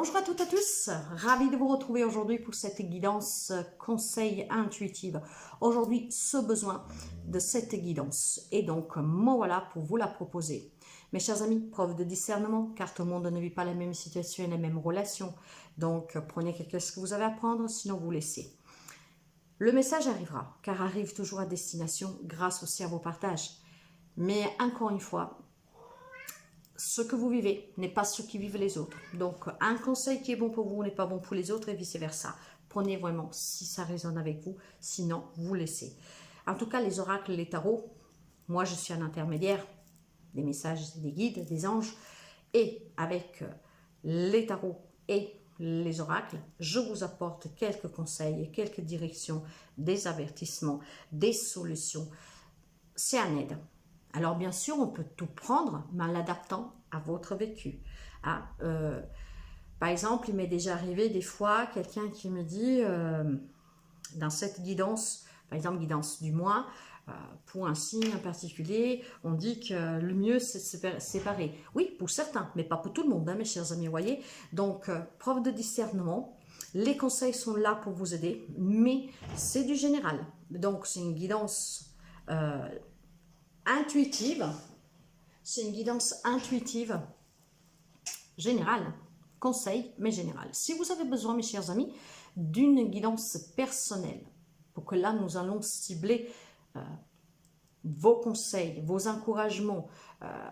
Bonjour à toutes et à tous, ravi de vous retrouver aujourd'hui pour cette guidance conseil intuitive. Aujourd'hui, ce besoin de cette guidance et donc me voilà pour vous la proposer. Mes chers amis, preuve de discernement, car tout le monde ne vit pas la même situation et les mêmes relations. Donc prenez ce que vous avez à prendre, sinon vous laissez. Le message arrivera, car arrive toujours à destination grâce aussi à vos partages. Mais encore une fois, ce que vous vivez n'est pas ce qui vivent les autres. Donc, un conseil qui est bon pour vous n'est pas bon pour les autres et vice-versa. Prenez vraiment si ça résonne avec vous, sinon vous laissez. En tout cas, les oracles, les tarots, moi je suis un intermédiaire des messages, des guides, des anges. Et avec les tarots et les oracles, je vous apporte quelques conseils, quelques directions, des avertissements, des solutions. C'est un aide. Alors bien sûr, on peut tout prendre, mais en l'adaptant à votre vécu. Par exemple, il m'est déjà arrivé des fois, quelqu'un qui me dit, dans cette guidance, par exemple guidance du mois, pour un signe en particulier, on dit que le mieux c'est de se séparer. Oui, pour certains, mais pas pour tout le monde, hein, mes chers amis, voyez. Donc, preuve de discernement, les conseils sont là pour vous aider, mais c'est du général. Donc, c'est une guidance intuitive, c'est une guidance intuitive générale, conseil, mais générale. Si vous avez besoin, mes chers amis, d'une guidance personnelle, pour que là, nous allons cibler vos conseils, vos encouragements,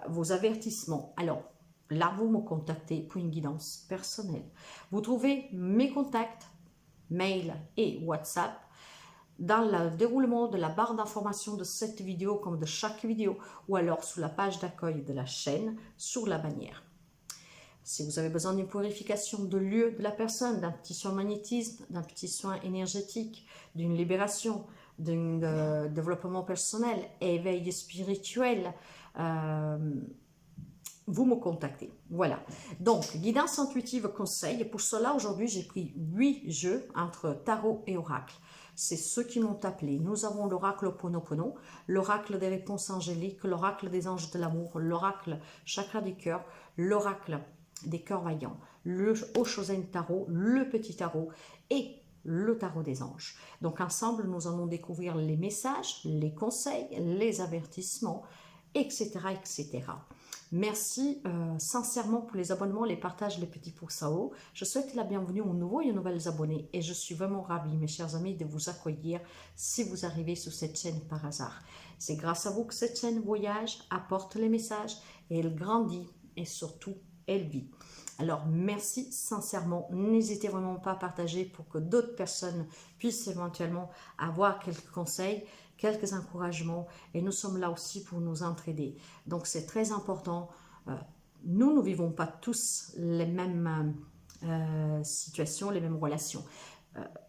vos avertissements, alors là, vous me contactez pour une guidance personnelle. Vous trouvez mes contacts, mail et WhatsApp, dans le déroulement de la barre d'information de cette vidéo comme de chaque vidéo ou alors sous la page d'accueil de la chaîne sur la bannière. Si vous avez besoin d'une purification de lieu de la personne, d'un petit soin magnétisme, d'un petit soin énergétique, d'une libération, d'un développement personnel, éveil spirituel, vous me contactez. Voilà. Donc, guidance intuitive conseil. Et pour cela, aujourd'hui, j'ai pris 8 jeux entre tarot et oracle. C'est ceux qui m'ont appelé. Nous avons l'oracle Ho'oponopono, l'oracle des réponses angéliques, l'oracle des anges de l'amour, l'oracle chakra du cœur, l'oracle des cœurs vaillants, le Oshozen tarot, le petit tarot et le tarot des anges. Donc ensemble, nous allons découvrir les messages, les conseils, les avertissements, etc. etc. Merci sincèrement pour les abonnements, les partages, les petits pouces à haut. Je souhaite la bienvenue aux nouveaux et aux nouvelles abonnés et je suis vraiment ravie, mes chers amis, de vous accueillir si vous arrivez sur cette chaîne par hasard. C'est grâce à vous que cette chaîne voyage, apporte les messages et elle grandit et surtout elle vit. Alors merci sincèrement, n'hésitez vraiment pas à partager pour que d'autres personnes puissent éventuellement avoir quelques conseils, quelques encouragements et nous sommes là aussi pour nous entraider. Donc c'est très important, nous ne vivons pas tous les mêmes situations, les mêmes relations.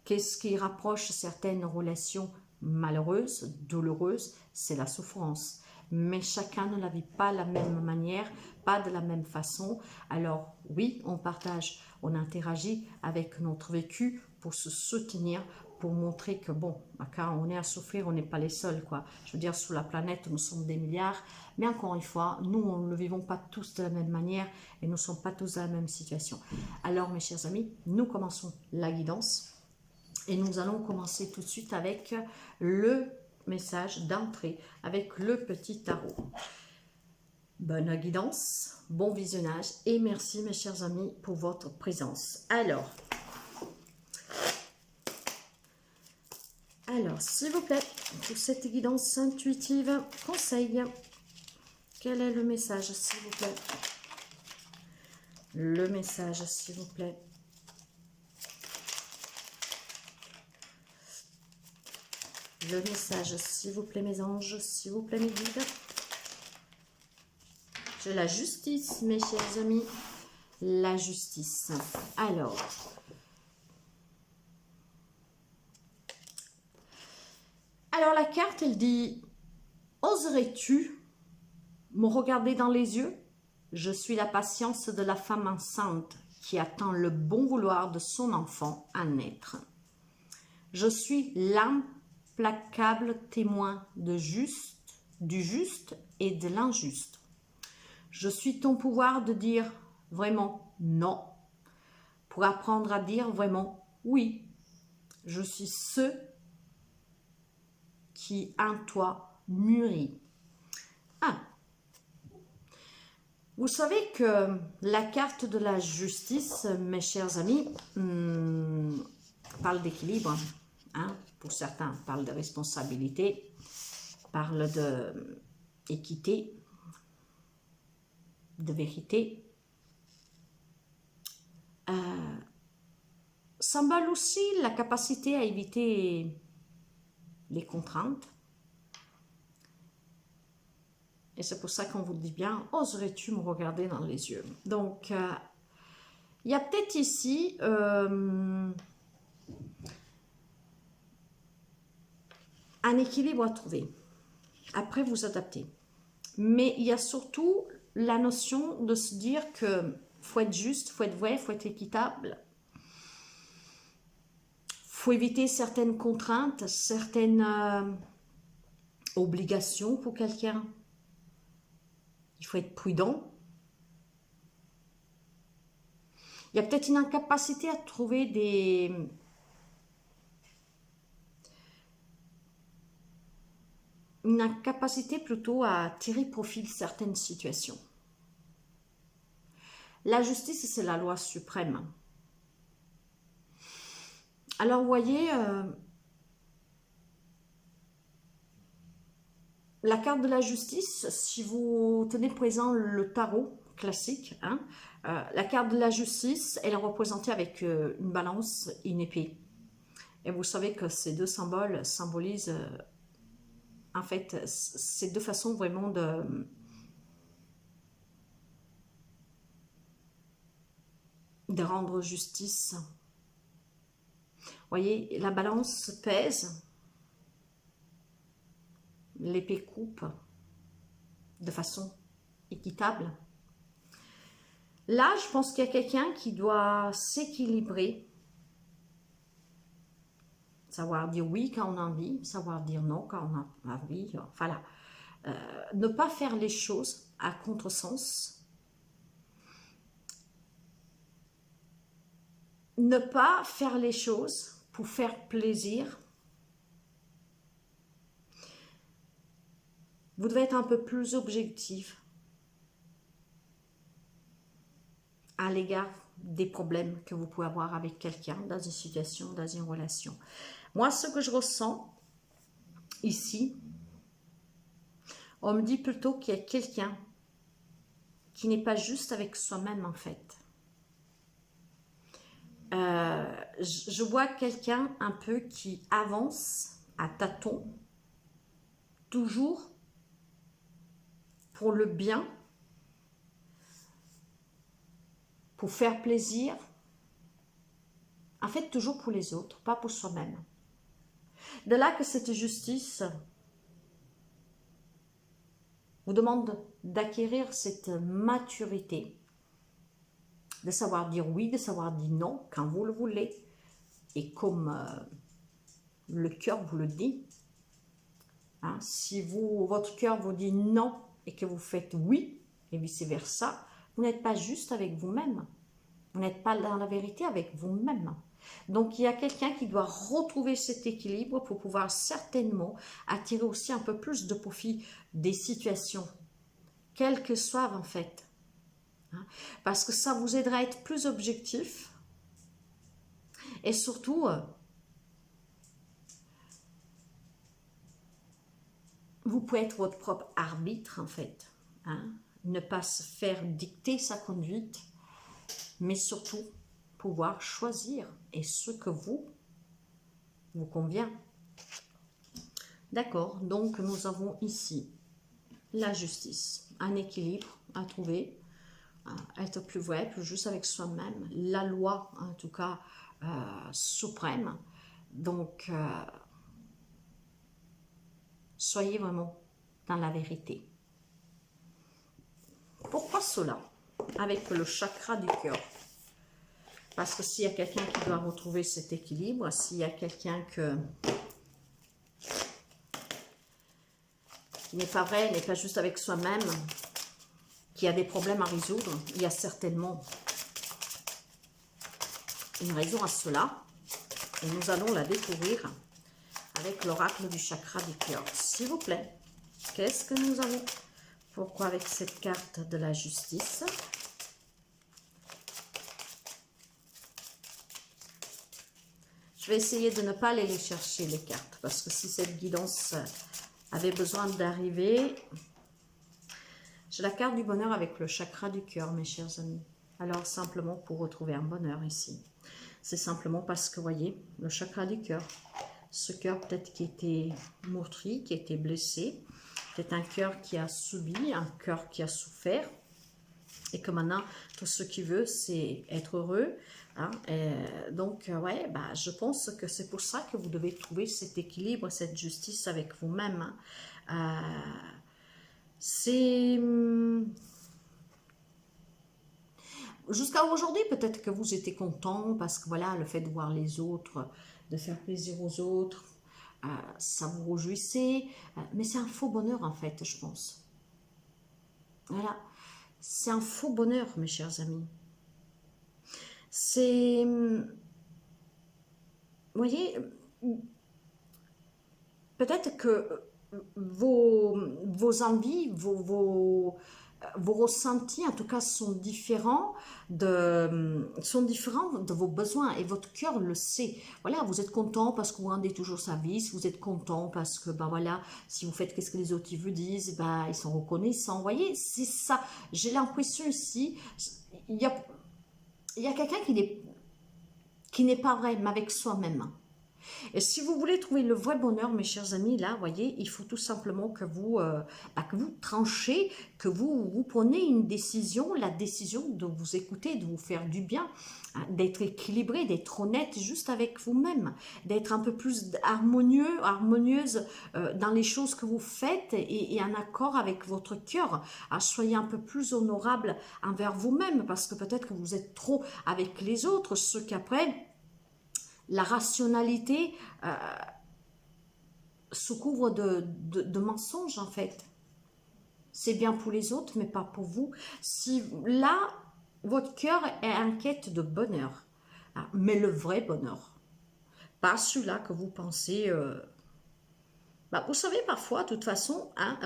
Qu'est-ce qui rapproche certaines relations malheureuses, douloureuses? C'est la souffrance. Mais chacun ne la vit pas de la même manière, pas de la même façon. Alors oui, on partage, on interagit avec notre vécu pour se soutenir, pour montrer que bon, quand on est à souffrir, on n'est pas les seuls, quoi. Je veux dire, sur la planète, nous sommes des milliards, mais encore une fois, nous, on ne le vivons pas tous de la même manière et nous ne sommes pas tous dans la même situation. Alors, mes chers amis, nous commençons la guidance et nous allons commencer tout de suite avec le message d'entrée, avec le petit tarot. Bonne guidance, bon visionnage et merci, mes chers amis, pour votre présence. Alors, s'il vous plaît, pour cette guidance intuitive, conseil, quel est le message, s'il vous plaît? Le message, s'il vous plaît. Le message, s'il vous plaît, mes anges, s'il vous plaît, mes guides. J'ai la justice, mes chers amis, la justice. Alors, la carte, elle dit, oserais-tu me regarder dans les yeux? Je suis la patience de la femme enceinte qui attend le bon vouloir de son enfant à naître. Je suis l'implacable témoin du juste et de l'injuste. Je suis ton pouvoir de dire vraiment non, pour apprendre à dire vraiment oui, je suis ce qui en toi mûrit. Ah, vous savez que la carte de la justice, mes chers amis, parle d'équilibre. Hein, pour certains, parle de responsabilité, parle d'équité, de vérité. Symbole aussi la capacité à éviter les contraintes. Et c'est pour ça qu'on vous dit bien, oserais-tu me regarder dans les yeux? Donc, il y a peut-être ici un équilibre à trouver. Après, vous adaptez. Mais il y a surtout la notion de se dire que faut être juste, faut être vrai, faut être équitable. Faut éviter certaines contraintes, certaines obligations pour quelqu'un. Il faut être prudent. Il y a peut-être une incapacité à trouver une incapacité plutôt à tirer profit de certaines situations. La justice, c'est la loi suprême. Alors, vous voyez, la carte de la justice, si vous tenez présent le tarot classique, hein, la carte de la justice, elle est représentée avec une balance et une épée. Et vous savez que ces deux symboles symbolisent, en fait, ces deux façons vraiment de rendre justice. Vous voyez, la balance pèse, l'épée coupe de façon équitable. Là, je pense qu'il y a quelqu'un qui doit s'équilibrer, savoir dire oui quand on a envie, savoir dire non quand on a envie, enfin là, ne pas faire les choses à contresens, ne pas faire les choses pour faire plaisir. Vous devez être un peu plus objectif à l'égard des problèmes que vous pouvez avoir avec quelqu'un dans une situation, dans une relation. Moi, ce que je ressens ici, on me dit plutôt qu'il y a quelqu'un qui n'est pas juste avec soi-même en fait. Je vois quelqu'un un peu qui avance à tâtons, toujours pour le bien, pour faire plaisir, en fait toujours pour les autres, pas pour soi-même. De là que cette justice vous demande d'acquérir cette maturité, de savoir dire oui, de savoir dire non quand vous le voulez, et comme le cœur vous le dit. Hein, si votre cœur vous dit non et que vous faites oui, et vice-versa, vous n'êtes pas juste avec vous-même. Vous n'êtes pas dans la vérité avec vous-même. Donc, il y a quelqu'un qui doit retrouver cet équilibre pour pouvoir certainement attirer aussi un peu plus de profit des situations, quelles que soient en fait. Hein, parce que ça vous aidera à être plus objectif et surtout, vous pouvez être votre propre arbitre en fait. Hein, ne pas se faire dicter sa conduite, mais surtout pouvoir choisir et ce que vous convient. D'accord, donc nous avons ici la justice, un équilibre à trouver, être plus vrai, plus juste avec soi-même, la loi en tout cas suprême. Donc, soyez vraiment dans la vérité. Pourquoi cela? Avec le chakra du cœur. Parce que s'il y a quelqu'un qui doit retrouver cet équilibre, s'il y a quelqu'un qui n'est pas vrai, n'est pas juste avec soi-même, qui a des problèmes à résoudre, il y a certainement une raison à cela. Et nous allons la découvrir avec l'oracle du chakra du cœur. S'il vous plaît, qu'est-ce que nous avons? Pourquoi avec cette carte de la justice? Je vais essayer de ne pas aller les chercher, les cartes, parce que si cette guidance avait besoin d'arriver... J'ai la carte du bonheur avec le chakra du cœur, mes chers amis. Alors, simplement pour retrouver un bonheur ici. C'est simplement parce que, voyez, le chakra du cœur, ce cœur peut-être qui était meurtri, qui était blessé, peut-être un cœur qui a subi, un cœur qui a souffert, et que maintenant, tout ce qu'il veut, c'est être heureux. Hein? Donc, ouais, bah, je pense que c'est pour ça que vous devez trouver cet équilibre, cette justice avec vous-même. C'est... Jusqu'à aujourd'hui, peut-être que vous étiez content parce que voilà, le fait de voir les autres, de faire plaisir aux autres, ça vous réjouissait. Mais c'est un faux bonheur en fait, je pense. Voilà. C'est un faux bonheur, mes chers amis. C'est... Vous voyez, peut-être que vos envies, vos ressentis, en tout cas, sont différents de vos besoins et votre cœur le sait. Voilà, vous êtes content parce que vous rendez toujours service, vous êtes content parce que, ben voilà, si vous faites qu'est-ce que les autres ils vous disent, ben, ils sont reconnaissants. Vous voyez, c'est ça. J'ai l'impression ici, il y a quelqu'un qui n'est pas vrai, mais avec soi-même. Et si vous voulez trouver le vrai bonheur, mes chers amis, là, voyez, il faut tout simplement que que vous tranchez, que vous preniez une décision, la décision de vous écouter, de vous faire du bien, hein, d'être équilibré, d'être honnête juste avec vous-même, d'être un peu plus harmonieuse dans les choses que vous faites et en accord avec votre cœur. Soyez un peu plus honorable envers vous-même parce que peut-être que vous êtes trop avec les autres, ce qu'après... La rationalité se couvre de mensonges, en fait. C'est bien pour les autres, mais pas pour vous. Si là, votre cœur est en quête de bonheur, hein, mais le vrai bonheur, pas celui-là que vous pensez... vous savez, parfois, de toute façon, hein,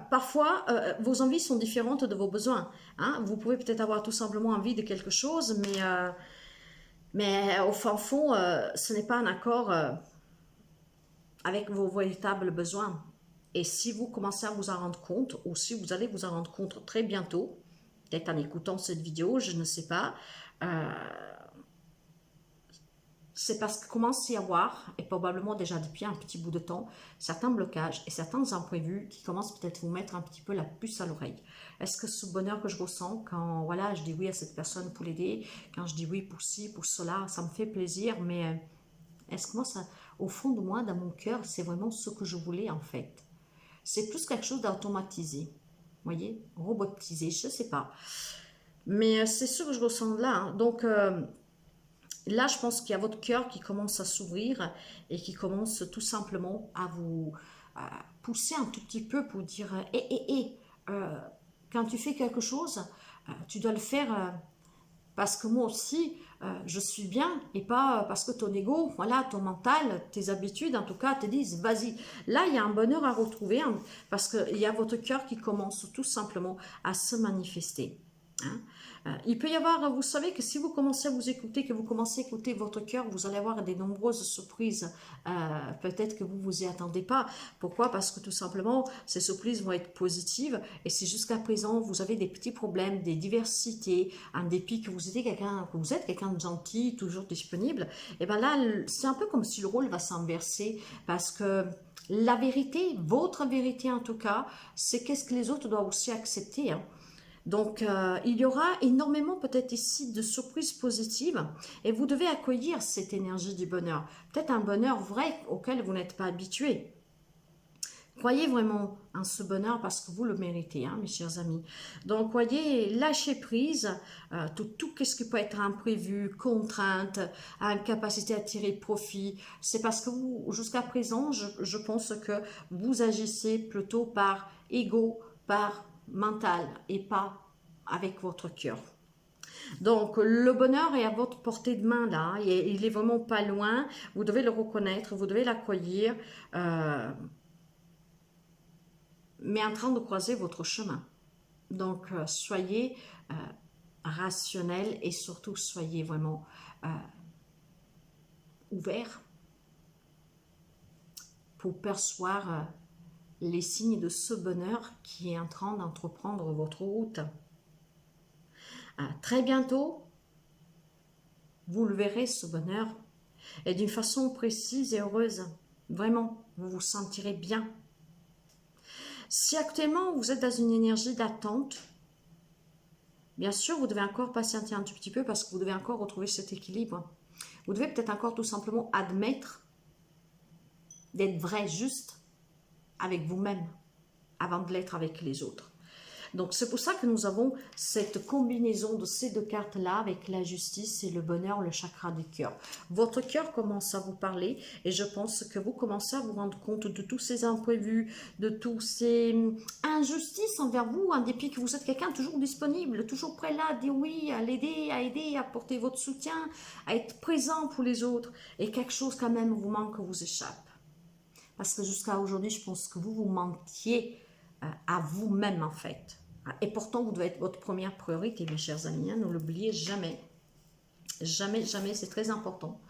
parfois, vos envies sont différentes de vos besoins. Hein. Vous pouvez peut-être avoir tout simplement envie de quelque chose, mais au fin fond, ce n'est pas un accord avec vos véritables besoins. Et si vous commencez à vous en rendre compte, ou si vous allez vous en rendre compte très bientôt, peut-être en écoutant cette vidéo, je ne sais pas, c'est parce qu'il commence à y avoir, et probablement déjà depuis un petit bout de temps, certains blocages et certains imprévus qui commencent peut-être à vous mettre un petit peu la puce à l'oreille. Est-ce que ce bonheur que je ressens quand voilà, je dis oui à cette personne pour l'aider, quand je dis oui pour ci, pour cela, ça me fait plaisir, mais est-ce que moi, ça, au fond de moi, dans mon cœur, c'est vraiment ce que je voulais en fait? C'est plus quelque chose d'automatisé, vous voyez, robotisé, je ne sais pas. Mais c'est ce que je ressens là, hein. Donc... là, je pense qu'il y a votre cœur qui commence à s'ouvrir et qui commence tout simplement à vous pousser un tout petit peu pour dire quand tu fais quelque chose, tu dois le faire parce que moi aussi, je suis bien et pas parce que ton ego, voilà, ton mental, tes habitudes, en tout cas, te disent vas-y. Là, il y a un bonheur à retrouver hein, parce qu'il y a votre cœur qui commence tout simplement à se manifester. Hein. Il peut y avoir, vous savez que si vous commencez à vous écouter, que vous commencez à écouter votre cœur, vous allez avoir des nombreuses surprises, peut-être que vous vous y attendez pas. Pourquoi? Parce que tout simplement, ces surprises vont être positives et si jusqu'à présent, vous avez des petits problèmes, des diversités, en dépit que vous êtes quelqu'un de gentil, toujours disponible, et bien là, c'est un peu comme si le rôle va s'inverser parce que la vérité, votre vérité en tout cas, c'est qu'est-ce que les autres doivent aussi accepter, hein. Donc, il y aura énormément peut-être ici de surprises positives et vous devez accueillir cette énergie du bonheur. Peut-être un bonheur vrai auquel vous n'êtes pas habitué. Croyez vraiment en ce bonheur parce que vous le méritez, hein, mes chers amis. Donc, voyez, lâchez prise, tout ce qui peut être imprévu, contrainte, incapacité à tirer profit. C'est parce que vous, jusqu'à présent, je pense que vous agissez plutôt par ego, par mental et pas avec votre cœur. Donc, le bonheur est à votre portée de main, là. Il est vraiment pas loin. Vous devez le reconnaître, vous devez l'accueillir. Mais en train de croiser votre chemin. Donc, soyez rationnel et surtout soyez vraiment ouvert pour percevoir les signes de ce bonheur qui est en train d'entreprendre votre route. Très bientôt, vous le verrez, ce bonheur, et d'une façon précise et heureuse. Vraiment, vous vous sentirez bien. Si actuellement, vous êtes dans une énergie d'attente, bien sûr, vous devez encore patienter un tout petit peu parce que vous devez encore retrouver cet équilibre. Vous devez peut-être encore tout simplement admettre d'être vrai, juste avec vous-même avant de l'être avec les autres. Donc, c'est pour ça que nous avons cette combinaison de ces deux cartes-là avec la justice et le bonheur, le chakra du cœur. Votre cœur commence à vous parler et je pense que vous commencez à vous rendre compte de tous ces imprévus, de tous ces injustices envers vous, en dépit que vous êtes quelqu'un toujours disponible, toujours prêt là, à dire oui, à l'aider, à aider, à apporter votre soutien, à être présent pour les autres. Et quelque chose quand même vous manque, vous échappe. Parce que jusqu'à aujourd'hui, je pense que vous vous mentiez à vous-même en fait. Et pourtant, vous devez être votre première priorité, mes chers amis. Hein, ne l'oubliez jamais. Jamais, jamais, c'est très important.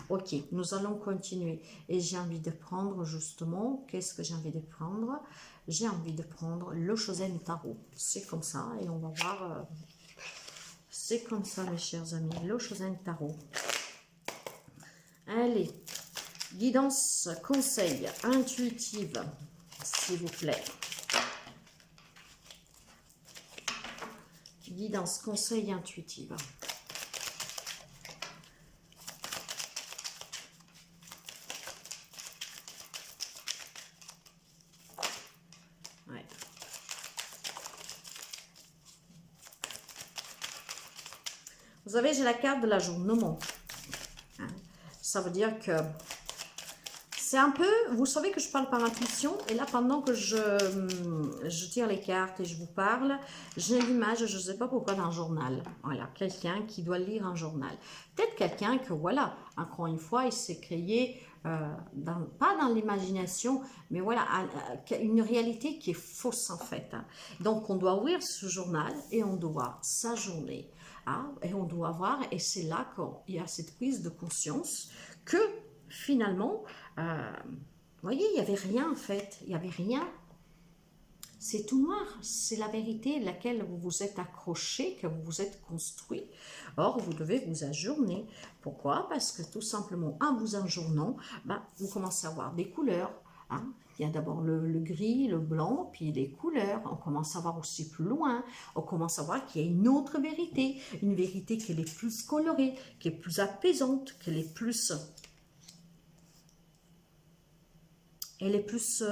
Ok, nous allons continuer. Et j'ai envie de prendre justement, qu'est-ce que j'ai envie de prendre? J'ai envie de prendre le Shozen Tarot. C'est comme ça, et on va voir. C'est comme ça, mes chers amis. Le Shozen Tarot. Allez, guidance, conseil, intuitive, s'il vous plaît. Guidance, conseil, intuitive. Ouais. Vous savez, j'ai la carte de l'ajournement. Hein? Ça veut dire que c'est un peu, vous savez que je parle par intuition, et là, pendant que je tire les cartes et je vous parle, j'ai l'image, je ne sais pas pourquoi, d'un journal. Voilà, quelqu'un qui doit lire un journal. Peut-être quelqu'un que, voilà, encore une fois, il s'est créé, pas dans l'imagination, mais voilà, une réalité qui est fausse en fait. Hein. Donc, on doit ouvrir ce journal et on doit s'ajourner. Hein, et on doit voir, et c'est là qu'il y a cette prise de conscience que, finalement, vous voyez, il n'y avait rien en fait, il n'y avait rien. C'est tout noir, c'est la vérité à laquelle vous vous êtes accroché, que vous vous êtes construit. Or, vous devez vous ajourner. Pourquoi? Parce que tout simplement, en vous ajournant, vous commencez à voir des couleurs. Hein. Il y a d'abord le gris, le blanc, puis les couleurs. On commence à voir aussi plus loin. On commence à voir qu'il y a une autre vérité. Une vérité qui est plus colorée, qui est plus apaisante, qui est plus... Elle est plus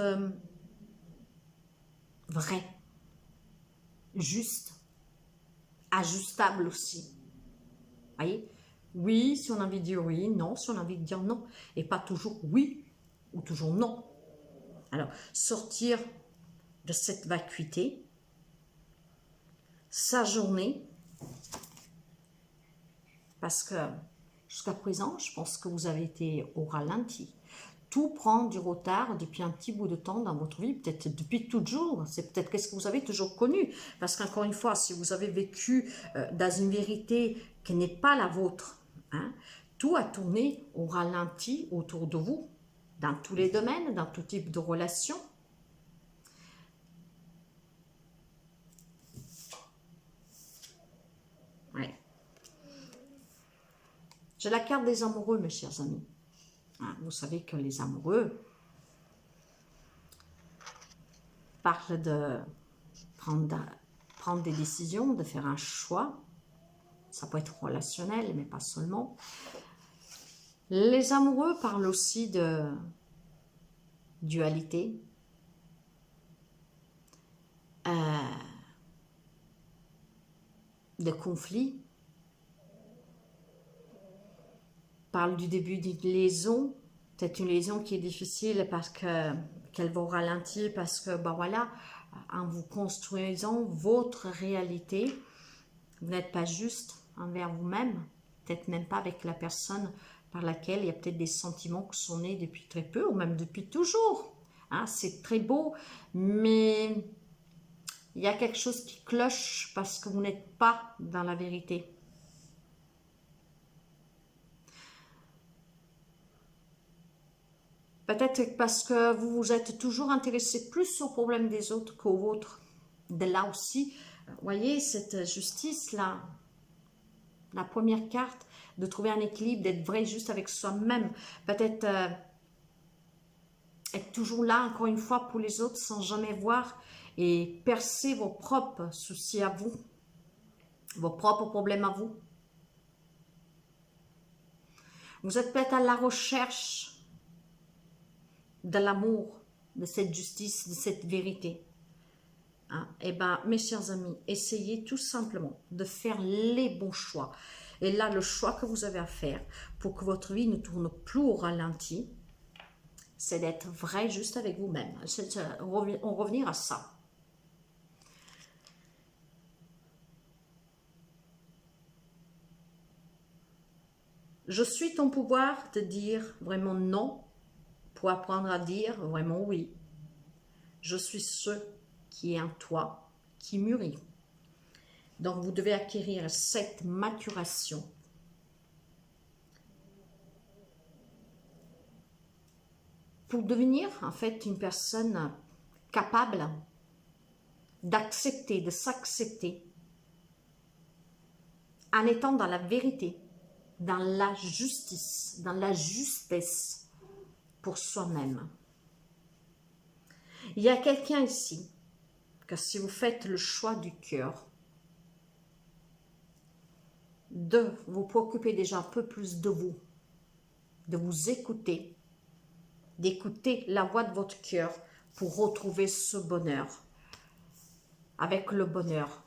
vraie, juste, ajustable aussi. Voyez? Oui, si on a envie de dire oui, non, si on a envie de dire non. Et pas toujours oui ou toujours non. Alors, sortir de cette vacuité, s'ajourner, parce que jusqu'à présent, je pense que vous avez été au ralenti. Tout prend du retard depuis un petit bout de temps dans votre vie, peut-être depuis toujours. C'est peut-être qu'est-ce que vous avez toujours connu. Parce qu'encore une fois, si vous avez vécu dans une vérité qui n'est pas la vôtre, hein, tout a tourné au ralenti autour de vous, dans tous les domaines, dans tout type de relations. Ouais. J'ai la carte des amoureux, mes chers amis. Vous savez que les amoureux parlent de prendre des décisions, de faire un choix. Ça peut être relationnel, mais pas seulement. Les amoureux parlent aussi de dualité, de conflit. Parle du début d'une liaison, peut-être une liaison qui est difficile parce qu'elle va ralentir, parce que, voilà, en vous construisant votre réalité, vous n'êtes pas juste, envers vous-même, peut-être même pas avec la personne par laquelle il y a peut-être des sentiments qui sont nés depuis très peu ou même depuis toujours. Hein, c'est très beau, mais il y a quelque chose qui cloche parce que vous n'êtes pas dans la vérité. Peut-être parce que vous vous êtes toujours intéressé plus aux problèmes des autres qu'aux vôtres. De là aussi, vous voyez, cette justice-là, la première carte, de trouver un équilibre, d'être vrai juste avec soi-même. Peut-être être toujours là, encore une fois, pour les autres, sans jamais voir et percer vos propres soucis à vous, vos propres problèmes à vous. Vous êtes peut-être à la recherche de l'amour, de cette justice, de cette vérité. Hein? Eh bien, mes chers amis, essayez tout simplement de faire les bons choix. Et là, le choix que vous avez à faire pour que votre vie ne tourne plus au ralenti, c'est d'être vrai juste avec vous-même. On revenir à ça. Je suis ton pouvoir de dire vraiment non pour apprendre à dire vraiment oui. Je suis ce qui est en toi, qui mûrit. Donc, vous devez acquérir cette maturation pour devenir, en fait, une personne capable d'accepter, de s'accepter en étant dans la vérité, dans la justice, dans la justesse pour soi-même. Il y a quelqu'un ici que si vous faites le choix du cœur, de vous préoccuper déjà un peu plus de vous écouter, d'écouter la voix de votre cœur pour retrouver ce bonheur. Avec le bonheur,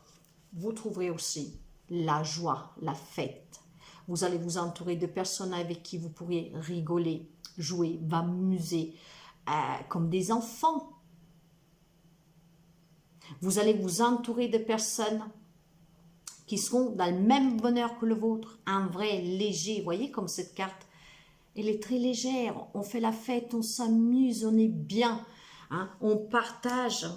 vous trouverez aussi la joie, la fête. Vous allez vous entourer de personnes avec qui vous pourriez rigoler, jouer, vous amuser, comme des enfants. Vous allez vous entourer de personnes qui seront dans le même bonheur que le vôtre, un vrai léger. Vous voyez comme cette carte, elle est très légère. On fait la fête, on s'amuse, on est bien, hein, on partage.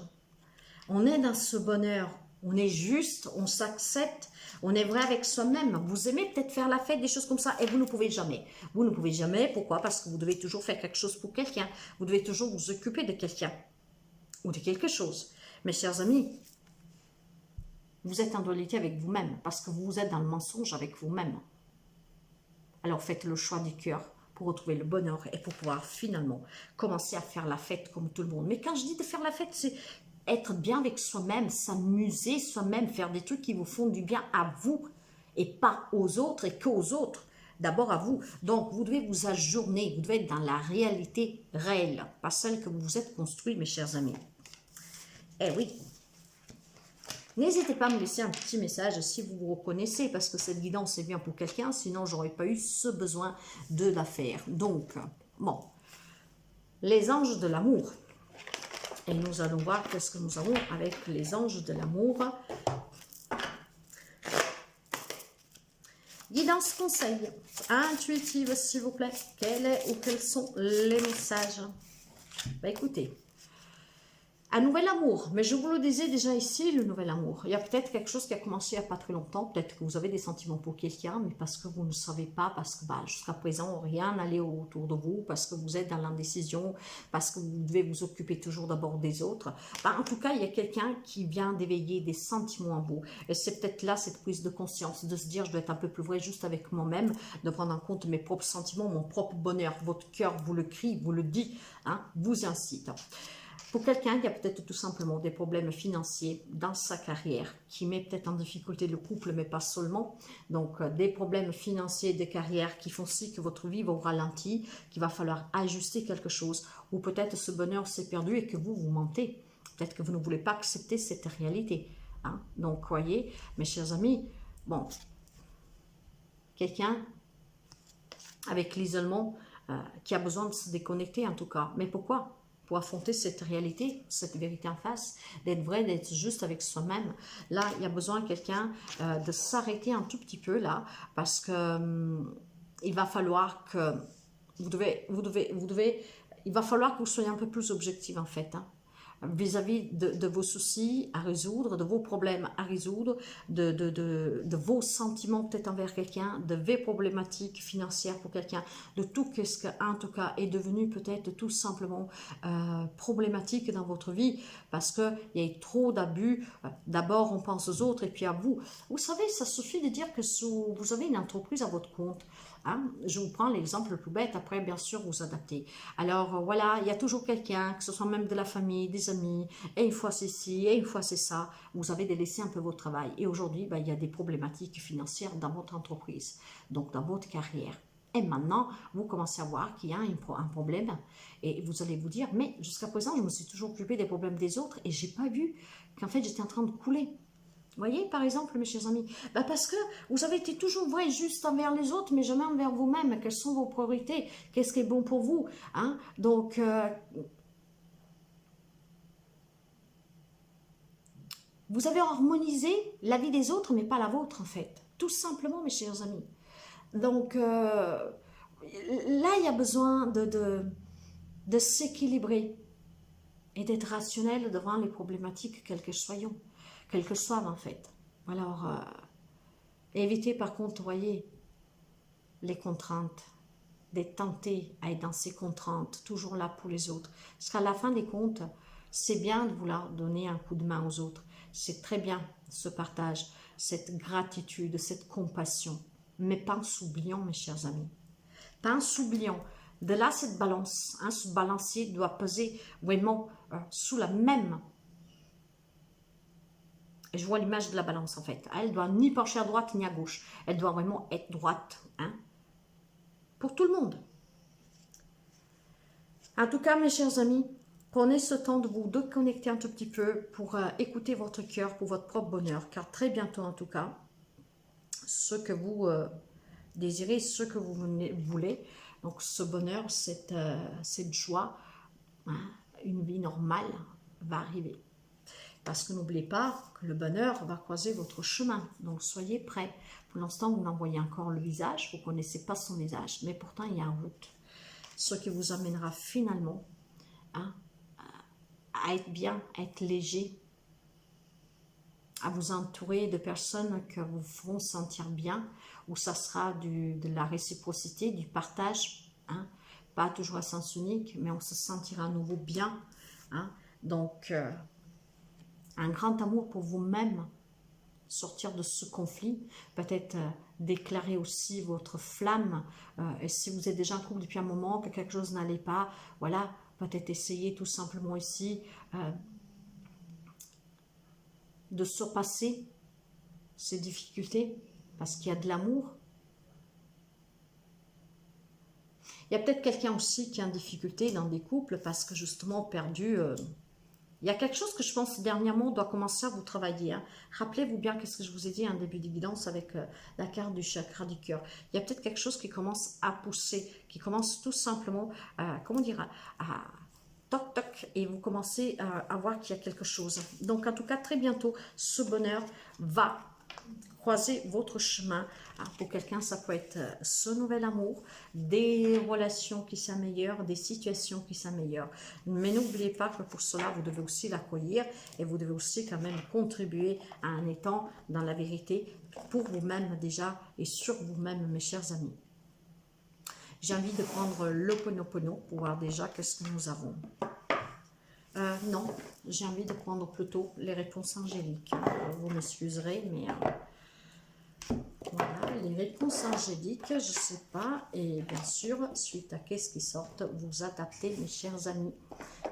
On est dans ce bonheur. On est juste, on s'accepte, on est vrai avec soi-même. Vous aimez peut-être faire la fête, des choses comme ça, et vous ne pouvez jamais. Vous ne pouvez jamais, pourquoi? Parce que vous devez toujours faire quelque chose pour quelqu'un. Vous devez toujours vous occuper de quelqu'un ou de quelque chose. Mes chers amis, vous êtes en dualité avec vous-même parce que vous êtes dans le mensonge avec vous-même. Alors faites le choix du cœur pour retrouver le bonheur et pour pouvoir finalement commencer à faire la fête comme tout le monde. Mais quand je dis de faire la fête, c'est être bien avec soi-même, s'amuser soi-même, faire des trucs qui vous font du bien à vous et pas aux autres et qu'aux autres. D'abord à vous. Donc, vous devez vous ajourner, vous devez être dans la réalité réelle, pas celle que vous vous êtes construit, mes chers amis. Eh oui. N'hésitez pas à me laisser un petit message si vous vous reconnaissez, parce que cette guidance est bien pour quelqu'un, sinon j'aurais pas eu ce besoin de la faire. Donc, bon, les anges de l'amour. Et nous allons voir qu'est-ce que nous avons avec les anges de l'amour. Guidance conseil, intuitive s'il vous plaît. Quel est ou quels sont les messages? Ben, écoutez, un nouvel amour, mais je vous le disais déjà ici, le nouvel amour. Il y a peut-être quelque chose qui a commencé il n'y a pas très longtemps, peut-être que vous avez des sentiments pour quelqu'un, mais parce que vous ne savez pas, parce que jusqu'à présent, rien n'allait autour de vous, parce que vous êtes dans l'indécision, parce que vous devez vous occuper toujours d'abord des autres. En tout cas, il y a quelqu'un qui vient d'éveiller des sentiments en vous. Et c'est peut-être là cette prise de conscience, de se dire, je dois être un peu plus vrai juste avec moi-même, de prendre en compte mes propres sentiments, mon propre bonheur. Votre cœur vous le crie, vous le dit, hein, vous incite. Pour quelqu'un qui a peut-être tout simplement des problèmes financiers dans sa carrière, qui met peut-être en difficulté le couple, mais pas seulement. Donc, des problèmes financiers de carrière qui font si que votre vie va au ralenti, qu'il va falloir ajuster quelque chose. Ou peut-être ce bonheur s'est perdu et que vous mentez. Peut-être que vous ne voulez pas accepter cette réalité. Hein? Donc, voyez, mes chers amis, bon, quelqu'un avec l'isolement qui a besoin de se déconnecter en tout cas. Mais pourquoi? pour affronter cette réalité, cette vérité en face, d'être vrai, d'être juste avec soi-même. Là, il y a besoin de quelqu'un de s'arrêter un tout petit peu là, parce que il va falloir que il va falloir que vous soyez un peu plus objectif en fait, hein, vis-à-vis de vos soucis à résoudre, de vos problèmes à résoudre, de vos sentiments peut-être envers quelqu'un, de vos problématiques financières pour quelqu'un, de tout ce qui en tout cas est devenu peut-être tout simplement problématique dans votre vie parce qu'il y a eu trop d'abus. D'abord on pense aux autres et puis à vous. Vous savez, ça suffit de dire que vous avez une entreprise à votre compte. Hein? Je vous prends l'exemple le plus bête, après bien sûr vous adaptez. Alors voilà, il y a toujours quelqu'un, que ce soit même de la famille, des amis, et une fois c'est ci, et une fois c'est ça, vous avez délaissé un peu votre travail. Et aujourd'hui, il y a des problématiques financières dans votre entreprise, donc dans votre carrière. Et maintenant, vous commencez à voir qu'il y a un problème et vous allez vous dire, mais jusqu'à présent, je me suis toujours occupé des problèmes des autres et j'ai pas vu qu'en fait, j'étais en train de couler. Vous voyez, par exemple, mes chers amis, parce que vous avez été toujours vrai et juste envers les autres, mais jamais envers vous-même. Quelles sont vos priorités? Qu'est-ce qui est bon pour vous, hein? Donc, vous avez harmonisé la vie des autres, mais pas la vôtre, en fait. Tout simplement, mes chers amis. Donc, là, il y a besoin de s'équilibrer et d'être rationnel devant les problématiques, quelles que soient en fait. Alors, évitez par contre, voyez, les contraintes, d'être tenté à être dans ces contraintes, toujours là pour les autres. Parce qu'à la fin des comptes, c'est bien de vouloir donner un coup de main aux autres. C'est très bien ce partage, cette gratitude, cette compassion. Mais pas en s'oubliant, mes chers amis. Pas en s'oubliant. De là, cette balance, hein, ce balancier doit peser vraiment sous la même. Je vois l'image de la balance en fait. Elle doit ni pencher à droite ni à gauche. Elle doit vraiment être droite. Hein, pour tout le monde. En tout cas, mes chers amis, prenez ce temps de vous déconnecter un tout petit peu pour écouter votre cœur, pour votre propre bonheur. Car très bientôt, en tout cas, ce que vous désirez, ce que vous voulez, donc ce bonheur, cette joie, hein, une vie normale va arriver. Parce que n'oubliez pas que le bonheur va croiser votre chemin. Donc soyez prêts. Pour l'instant, vous n'en voyez encore le visage, vous ne connaissez pas son visage, mais pourtant il y a en route. Ce qui vous amènera finalement, hein, à être bien, à être léger, à vous entourer de personnes que vous feront sentir bien, où ça sera de la réciprocité, du partage, hein, pas toujours à sens unique, mais on se sentira à nouveau bien. Hein, donc, un grand amour pour vous-même, sortir de ce conflit, peut-être déclarer aussi votre flamme, et si vous êtes déjà en couple depuis un moment, que quelque chose n'allait pas, voilà, peut-être essayer tout simplement ici de surpasser ces difficultés, parce qu'il y a de l'amour. Il y a peut-être quelqu'un aussi qui est en difficulté dans des couples, parce que justement perdu... il y a quelque chose que je pense dernièrement doit commencer à vous travailler. Hein. Rappelez-vous bien qu'est-ce que je vous ai dit en début de guidance avec la carte du chakra du cœur. Il y a peut-être quelque chose qui commence à pousser, qui commence tout simplement, comment dire, à toc toc, et vous commencez à voir qu'il y a quelque chose. Donc en tout cas, très bientôt, ce bonheur va croiser votre chemin. Alors, pour quelqu'un, ça peut être ce nouvel amour, des relations qui s'améliorent, des situations qui s'améliorent. Mais n'oubliez pas que pour cela, vous devez aussi l'accueillir et vous devez aussi quand même contribuer en étant dans la vérité pour vous-même déjà et sur vous-même, mes chers amis. J'ai envie de prendre l'Ho'oponopono pour voir déjà qu'est-ce que nous avons. Non, j'ai envie de prendre plutôt les réponses angéliques. Vous m'excuserez, mais... voilà, les réponses angéliques, je ne sais pas. Et bien sûr, suite à qu'est-ce qui sort, vous adaptez, mes chers amis.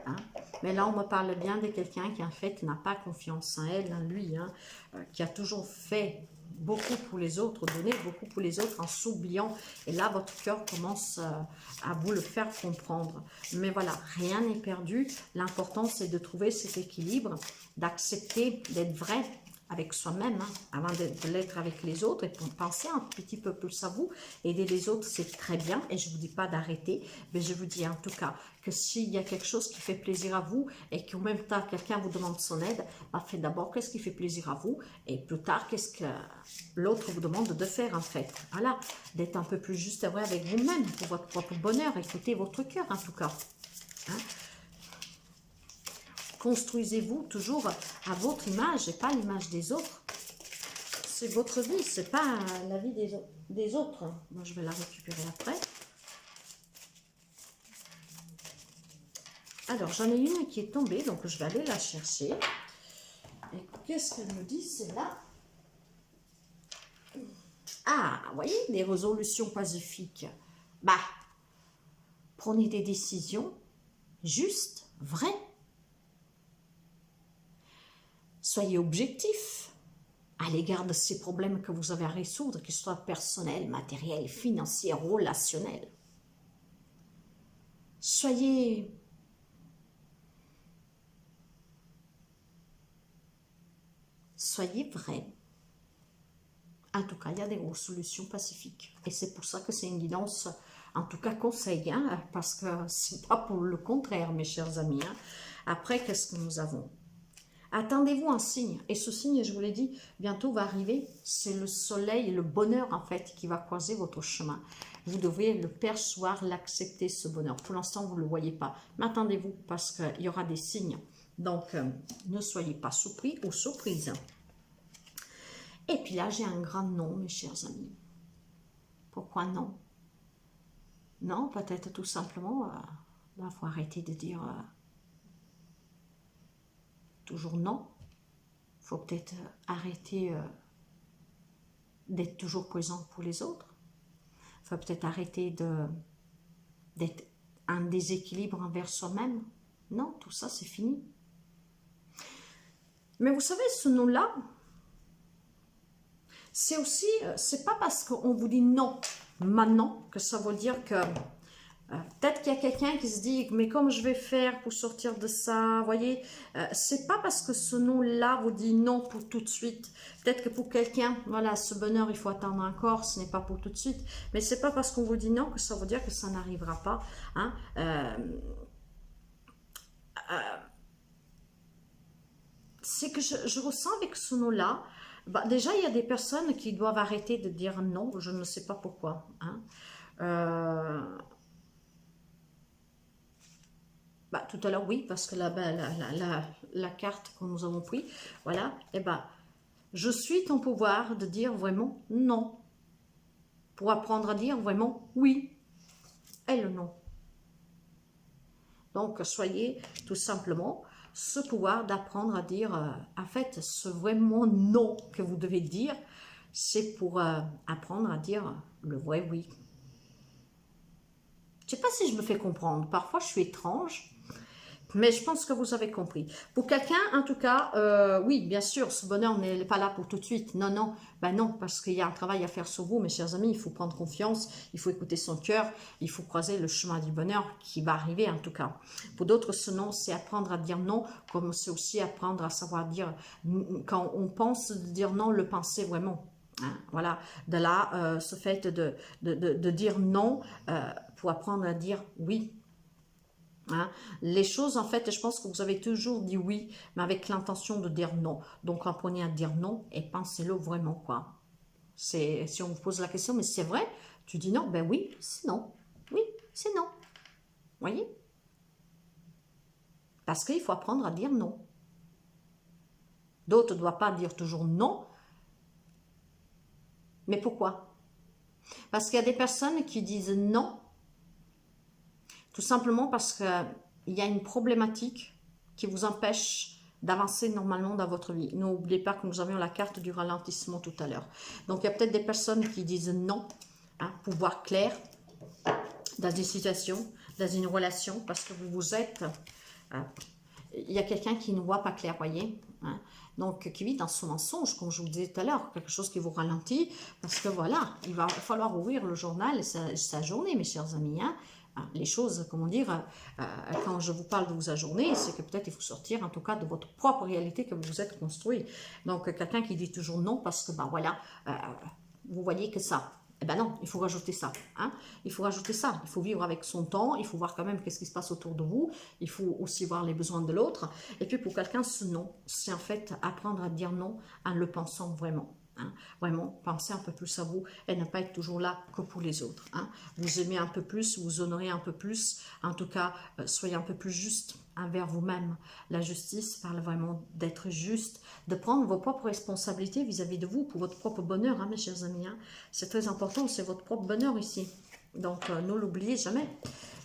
Hein? Mais là, on me parle bien de quelqu'un qui, en fait, n'a pas confiance en elle, en lui, hein, qui a toujours fait beaucoup pour les autres, donné beaucoup pour les autres en s'oubliant. Et là, votre cœur commence à vous le faire comprendre. Mais voilà, rien n'est perdu. L'important, c'est de trouver cet équilibre, d'accepter d'être vrai, avec soi-même, hein, avant de l'être avec les autres, et pour penser un petit peu plus à vous. Aider les autres, c'est très bien, et je ne vous dis pas d'arrêter, mais je vous dis en tout cas que s'il y a quelque chose qui fait plaisir à vous, et qu'en même temps, quelqu'un vous demande son aide, bah, faites d'abord qu'est-ce qui fait plaisir à vous, et plus tard, qu'est-ce que l'autre vous demande de faire, en fait. Voilà, d'être un peu plus juste et vrai avec vous-même, pour votre propre bonheur, écoutez votre cœur, en tout cas. Hein? Construisez-vous toujours à votre image et pas l'image des autres. C'est votre vie, c'est pas la vie des autres. Moi, je vais la récupérer après. Alors, j'en ai une qui est tombée, donc je vais aller la chercher. Et qu'est-ce qu'elle me dit, c'est là. Ah, vous voyez, les résolutions pacifiques. Bah, prenez des décisions justes, vraies. Soyez objectif à l'égard de ces problèmes que vous avez à résoudre, qu'ils soient personnels, matériels, financiers, relationnels. Soyez vrai. En tout cas, il y a des solutions pacifiques. Et c'est pour ça que c'est une guidance, en tout cas conseil, hein, parce que c'est pas pour le contraire, mes chers amis. Hein. Après, qu'est-ce que nous avons? Attendez-vous un signe. Et ce signe, je vous l'ai dit, bientôt va arriver. C'est le soleil, le bonheur en fait, qui va croiser votre chemin. Vous devrez le percevoir, l'accepter, ce bonheur. Pour l'instant, vous ne le voyez pas. Mais attendez-vous, parce qu'il y aura des signes. Donc, ne soyez pas surpris ou surprise. Et puis là, j'ai un grand non, mes chers amis. Pourquoi non? Non, peut-être tout simplement, il faut arrêter de dire toujours non. Il faut peut-être arrêter d'être toujours présent pour les autres. Il faut peut-être arrêter d'être un déséquilibre envers soi-même. Non, tout ça, c'est fini. Mais vous savez, ce non-là, c'est aussi, c'est pas parce qu'on vous dit non maintenant que ça veut dire que peut-être qu'il y a quelqu'un qui se dit, mais comment je vais faire pour sortir de ça, voyez, c'est pas parce que ce non-là vous dit non pour tout de suite. Peut-être que pour quelqu'un, voilà, ce bonheur, il faut attendre encore, ce n'est pas pour tout de suite. Mais c'est pas parce qu'on vous dit non que ça veut dire que ça n'arrivera pas. Hein. C'est que je ressens avec ce non-là, bah, déjà, il y a des personnes qui doivent arrêter de dire non, je ne sais pas pourquoi. Hein. Bah, tout à l'heure, oui, parce que là, bah, la carte que nous avons prise, voilà, et ben, je suis ton pouvoir de dire vraiment non, pour apprendre à dire vraiment oui, et le non. Donc, soyez tout simplement ce pouvoir d'apprendre à dire, en fait, ce vraiment non que vous devez dire, c'est pour apprendre à dire le vrai oui. Je ne sais pas si je me fais comprendre, parfois je suis étrange, mais je pense que vous avez compris. Pour quelqu'un, en tout cas, oui, bien sûr, ce bonheur n'est pas là pour tout de suite. Non, non, ben non, parce qu'il y a un travail à faire sur vous, mes chers amis. Il faut prendre confiance, il faut écouter son cœur, il faut croiser le chemin du bonheur qui va arriver, en tout cas. Pour d'autres, ce non, c'est apprendre à dire non, comme c'est aussi apprendre à savoir dire, quand on pense dire non, le penser vraiment. Hein, voilà, de là, ce fait de dire non pour apprendre à dire oui. Hein. Les choses, en fait, je pense que vous avez toujours dit oui, mais avec l'intention de dire non. Donc, apprenez à dire non et pensez-le vraiment, quoi. Si on vous pose la question, mais c'est vrai, tu dis non, ben oui, c'est non. Oui, c'est non. Vous voyez? Parce qu'il faut apprendre à dire non. D'autres ne doivent pas dire toujours non. Mais pourquoi? Parce qu'il y a des personnes qui disent non, tout simplement parce qu'il y a une problématique qui vous empêche d'avancer normalement dans votre vie. N'oubliez pas que nous avions la carte du ralentissement tout à l'heure. Donc, il y a peut-être des personnes qui disent non, hein, pour voir clair dans des situations, dans une relation, parce que vous êtes... il y a quelqu'un qui ne voit pas clair, voyez, hein, donc qui vit dans son mensonge, comme je vous disais tout à l'heure, quelque chose qui vous ralentit, parce que voilà, il va falloir ouvrir le journal et sa journée, mes chers amis, hein. Hein, les choses, comment dire, quand je vous parle de vous ajourner, c'est que peut-être il faut sortir en tout cas de votre propre réalité que vous vous êtes construit. Donc quelqu'un qui dit toujours non parce que ben voilà, vous voyez que ça. Eh ben non, il faut rajouter ça. Hein? Il faut rajouter ça. Il faut vivre avec son temps. Il faut voir quand même qu'est-ce qui se passe autour de vous. Il faut aussi voir les besoins de l'autre. Et puis pour quelqu'un, ce non, c'est en fait apprendre à dire non en le pensant vraiment. Hein, vraiment, pensez un peu plus à vous et ne pas être toujours là que pour les autres. Hein. Vous aimez un peu plus, vous honorez un peu plus, en tout cas, soyez un peu plus juste envers vous-même. La justice parle vraiment d'être juste, de prendre vos propres responsabilités vis-à-vis de vous pour votre propre bonheur, hein, mes chers amis. Hein. C'est très important, c'est votre propre bonheur ici. Donc, ne l'oubliez jamais.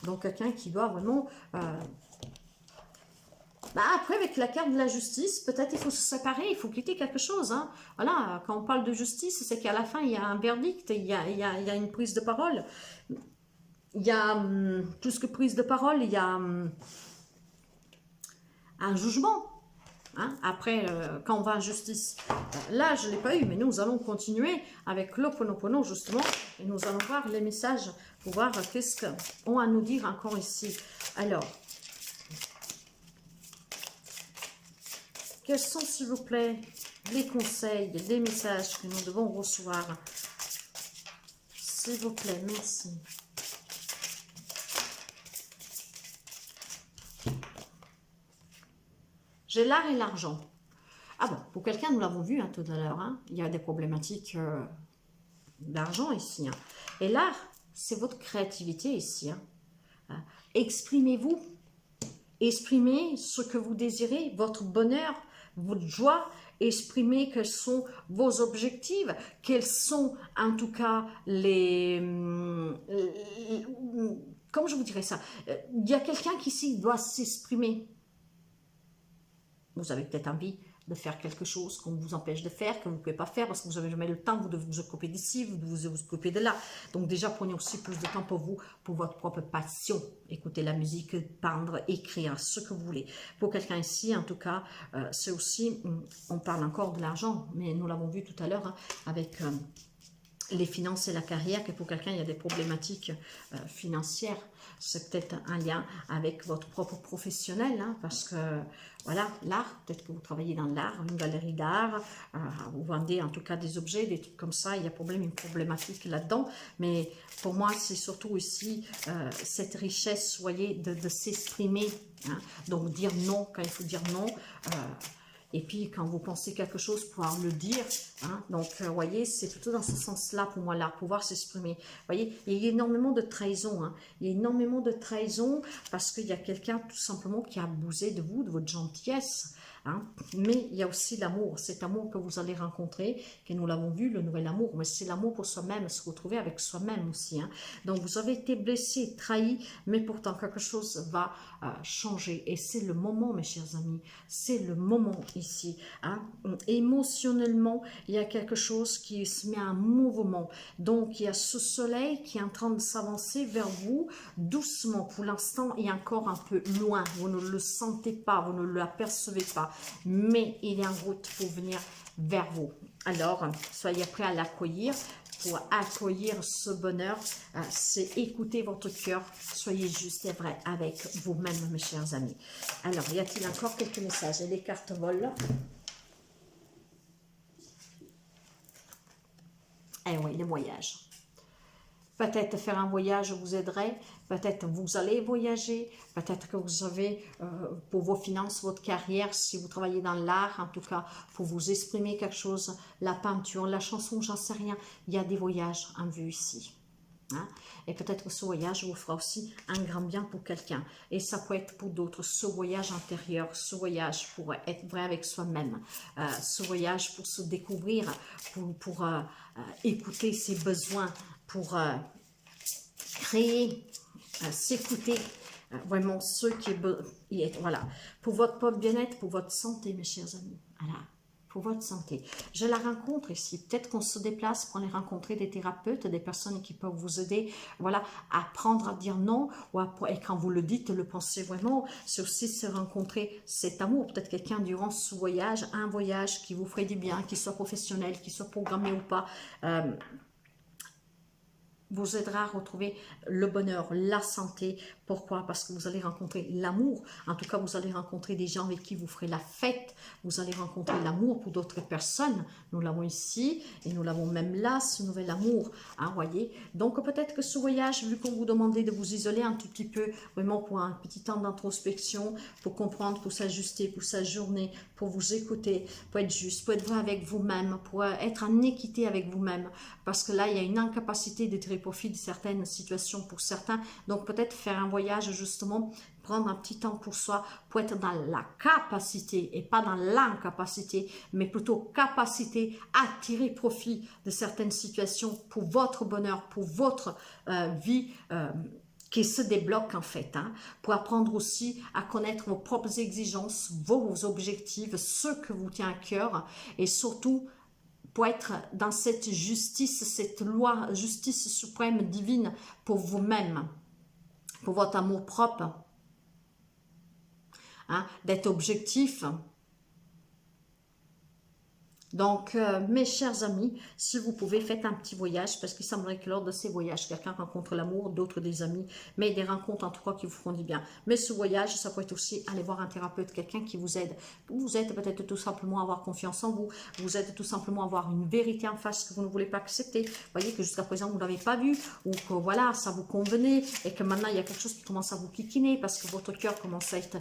Donc, quelqu'un qui doit vraiment... Bah après, avec la carte de la justice, peut-être il faut se séparer, il faut quitter quelque chose. Hein. Voilà, quand on parle de justice, c'est qu'à la fin, il y a un verdict, il y a une prise de parole. Il y a plus que prise de parole, il y a un jugement. Hein. Après, quand on va en justice, là, je ne l'ai pas eu, mais nous allons continuer avec l'Ho'oponopono, justement, et nous allons voir les messages pour voir qu'est-ce qu'on a à nous dire encore ici. Alors, quels sont, s'il vous plaît, les conseils, les messages que nous devons recevoir? S'il vous plaît, merci. J'ai l'art et l'argent. Ah bon, pour quelqu'un, nous l'avons vu hein, tout à l'heure, hein, il y a des problématiques d'argent ici. Hein. Et l'art, c'est votre créativité ici. Hein. Exprimez-vous. Exprimez ce que vous désirez, votre bonheur, votre joie, exprimez quels sont vos objectifs, quels sont en tout cas comment je vous dirais ça, il y a quelqu'un qui ici doit s'exprimer. Vous avez peut-être envie de faire quelque chose qu'on vous empêche de faire, que vous ne pouvez pas faire parce que vous n'avez jamais le temps, vous devez vous occuper d'ici, vous devez vous occuper de là. Donc déjà, prenez aussi plus de temps pour vous, pour votre propre passion. Écoutez la musique, peindre, écrire, ce que vous voulez. Pour quelqu'un ici, en tout cas, c'est aussi, on parle encore de l'argent, mais nous l'avons vu tout à l'heure hein, avec... les finances et la carrière, que pour quelqu'un, il y a des problématiques financières. C'est peut-être un lien avec votre propre professionnel, hein, parce que, voilà, l'art, peut-être que vous travaillez dans l'art, une galerie d'art, vous vendez en tout cas des objets, des trucs comme ça, il y a une problématique là-dedans, mais pour moi, c'est surtout ici cette richesse, voyez, de s'exprimer, hein, donc dire non quand il faut dire non, et puis, quand vous pensez quelque chose, pouvoir le dire. Hein, donc, vous voyez, c'est plutôt dans ce sens-là pour moi, là, pouvoir s'exprimer. Vous voyez, il y a énormément de trahison. Hein, il y a énormément de trahison parce qu'il y a quelqu'un, tout simplement, qui a abusé de vous, de votre gentillesse. Hein, mais il y a aussi l'amour, cet amour que vous allez rencontrer, que nous l'avons vu, le nouvel amour, mais c'est l'amour pour soi-même, se retrouver avec soi-même aussi. Hein. Donc, vous avez été blessé, trahi, mais pourtant, quelque chose va changer. Et c'est le moment, mes chers amis, c'est le moment ici. Hein. Émotionnellement, il y a quelque chose qui se met en mouvement. Donc, il y a ce soleil qui est en train de s'avancer vers vous, doucement. Pour l'instant, il est encore un peu loin. Vous ne le sentez pas, vous ne l'apercevez pas. Mais il est en route pour venir vers vous. Alors, soyez prêts à l'accueillir. Pour accueillir ce bonheur, c'est écouter votre cœur. Soyez juste et vrai avec vous-même, mes chers amis. Alors, y a-t-il encore quelques messages? Et les cartes volent. Eh oui, les voyages. Peut-être faire un voyage vous aiderait, peut-être vous allez voyager, peut-être que vous avez pour vos finances, votre carrière, si vous travaillez dans l'art, en tout cas, pour vous exprimer quelque chose, la peinture, la chanson, j'en sais rien, il y a des voyages en vue ici. Hein? Et peut-être que ce voyage vous fera aussi un grand bien pour quelqu'un. Et ça peut être pour d'autres, ce voyage intérieur, ce voyage pour être vrai avec soi-même, ce voyage pour se découvrir, pour écouter ses besoins, pour créer, s'écouter, vraiment ce qui est, voilà, pour votre propre bien-être, pour votre santé, mes chers amis, voilà, pour votre santé. Je la rencontre ici, peut-être qu'on se déplace pour aller rencontrer des thérapeutes, des personnes qui peuvent vous aider, voilà, à apprendre à dire non, et quand vous le dites, le pensez vraiment, c'est aussi se rencontrer cet amour, peut-être quelqu'un durant ce voyage, un voyage qui vous ferait du bien, qui soit professionnel, qui soit programmé ou pas, vous aidera à retrouver le bonheur, la santé. Pourquoi? Parce que vous allez rencontrer l'amour. En tout cas, vous allez rencontrer des gens avec qui vous ferez la fête. Vous allez rencontrer l'amour pour d'autres personnes. Nous l'avons ici et nous l'avons même là, ce nouvel amour. Hein, voyez? Donc, peut-être que ce voyage, vu qu'on vous demandait de vous isoler un tout petit peu, vraiment pour un petit temps d'introspection, pour comprendre, pour s'ajuster, pour s'ajourner, pour vous écouter, pour être juste, pour être vrai avec vous-même, pour être en équité avec vous-même. Parce que là, il y a une incapacité de tirer profit de certaines situations pour certains. Donc, peut-être faire un voyage, justement, prendre un petit temps pour soi, pour être dans la capacité et pas dans l'incapacité, mais plutôt capacité à tirer profit de certaines situations pour votre bonheur, pour votre vie qui se débloque en fait, hein, pour apprendre aussi à connaître vos propres exigences, vos objectifs, ce que vous tient à cœur et surtout pour être dans cette justice, cette loi, justice suprême divine pour vous-même, pour votre amour propre, hein, d'être objectif. Donc, mes chers amis, si vous pouvez, faites un petit voyage, parce qu'il semblerait que lors de ces voyages, quelqu'un rencontre l'amour, d'autres des amis, mais des rencontres en tout cas qui vous feront du bien. Mais ce voyage, ça peut être aussi aller voir un thérapeute, quelqu'un qui vous aide. Vous aide peut-être tout simplement à avoir confiance en vous, vous aide tout simplement à avoir une vérité en face que vous ne voulez pas accepter. Vous voyez que jusqu'à présent, vous ne l'avez pas vu, ou que voilà, ça vous convenait, et que maintenant, il y a quelque chose qui commence à vous kikiner, parce que votre cœur commence à être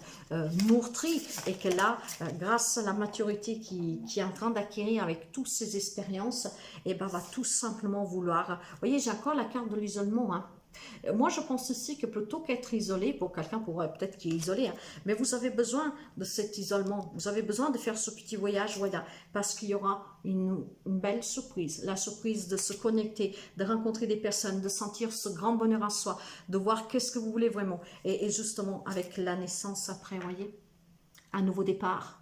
meurtri, et que là, grâce à la maturité qui est en train d'acquérir avec toutes ces expériences, et ben va tout simplement vouloir. Vous voyez, j'ai encore la carte de l'isolement. Hein. Moi, je pense ici que plutôt qu'être isolé, pour quelqu'un pourrait peut-être qui est isolé, hein, mais vous avez besoin de cet isolement. Vous avez besoin de faire ce petit voyage, voilà, parce qu'il y aura une belle surprise. La surprise de se connecter, de rencontrer des personnes, de sentir ce grand bonheur en soi, de voir qu'est-ce que vous voulez vraiment. Et justement, avec la naissance après, vous voyez, un nouveau départ.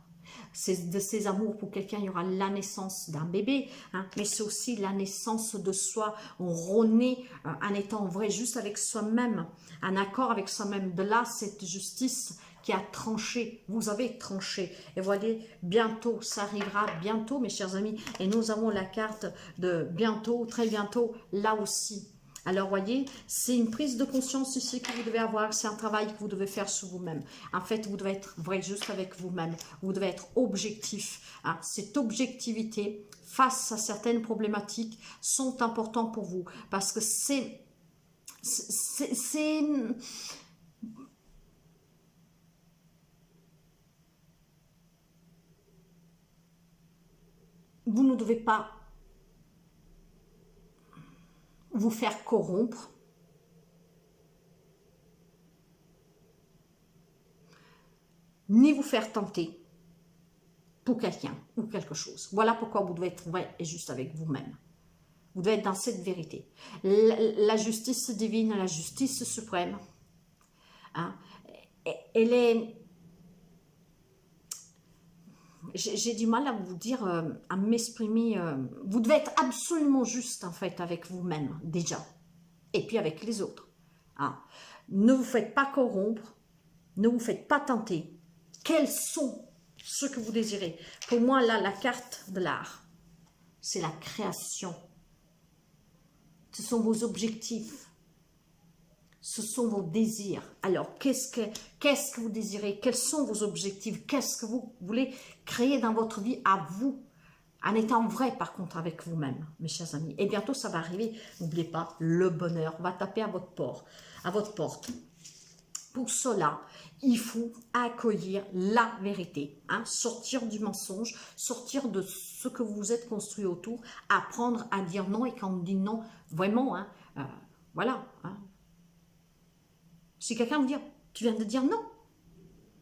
C'est de ces amours pour quelqu'un, il y aura la naissance d'un bébé, hein, mais c'est aussi la naissance de soi. On renaît en étant vrai juste avec soi-même, en accord avec soi-même. De là, cette justice qui a tranché, vous avez tranché. Et voyez, bientôt, ça arrivera bientôt, mes chers amis. Et nous avons la carte de bientôt, très bientôt, là aussi. Alors, voyez, c'est une prise de conscience ici que vous devez avoir, c'est un travail que vous devez faire sur vous-même. En fait, vous devez être vrai juste avec vous-même, vous devez être objectif. Hein. Cette objectivité face à certaines problématiques sont importantes pour vous parce que vous ne devez pas vous faire corrompre, ni vous faire tenter pour quelqu'un ou quelque chose. Voilà pourquoi vous devez être vrai et juste avec vous-même. Vous devez être dans cette vérité. La justice divine, la justice suprême, hein, elle est... J'ai du mal à vous dire, à m'exprimer. Vous devez être absolument juste en fait avec vous-même déjà. Et puis avec les autres. Hein. Ne vous faites pas corrompre. Ne vous faites pas tenter. Quels sont ceux que vous désirez? Pour moi, là, la carte de l'art, c'est la création. Ce sont vos objectifs. Ce sont vos désirs. Alors, qu'est-ce que vous désirez? Quels sont vos objectifs? Qu'est-ce que vous voulez créer dans votre vie à vous? En étant vrai, par contre, avec vous-même, mes chers amis. Et bientôt, ça va arriver. N'oubliez pas, le bonheur va taper à votre porte. Pour cela, il faut accueillir la vérité, hein, sortir du mensonge, sortir de ce que vous vous êtes construit autour, apprendre à dire non, et quand on dit non, vraiment, hein, voilà. Hein. Si quelqu'un vous dit, tu viens de dire non,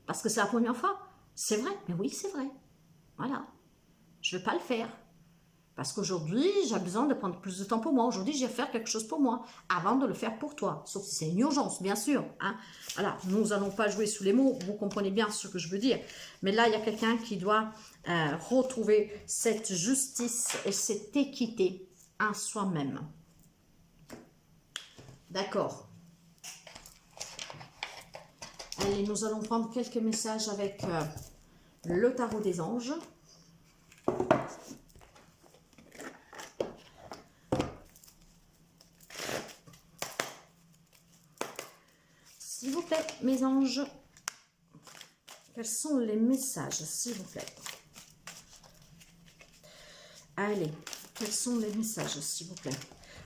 parce que c'est la première fois, c'est vrai, mais oui, c'est vrai, voilà, je ne vais pas le faire. Parce qu'aujourd'hui, j'ai besoin de prendre plus de temps pour moi. Aujourd'hui, j'ai à faire quelque chose pour moi avant de le faire pour toi. Sauf si c'est une urgence, bien sûr. Hein. Voilà, nous n'allons pas jouer sous les mots. Vous comprenez bien ce que je veux dire. Mais là, il y a quelqu'un qui doit retrouver cette justice et cette équité en soi-même. D'accord. Allez, nous allons prendre quelques messages avec le tarot des anges. plaît, mes anges? Quels sont les messages, s'il vous plaît? Allez, quels sont les messages, s'il vous plaît?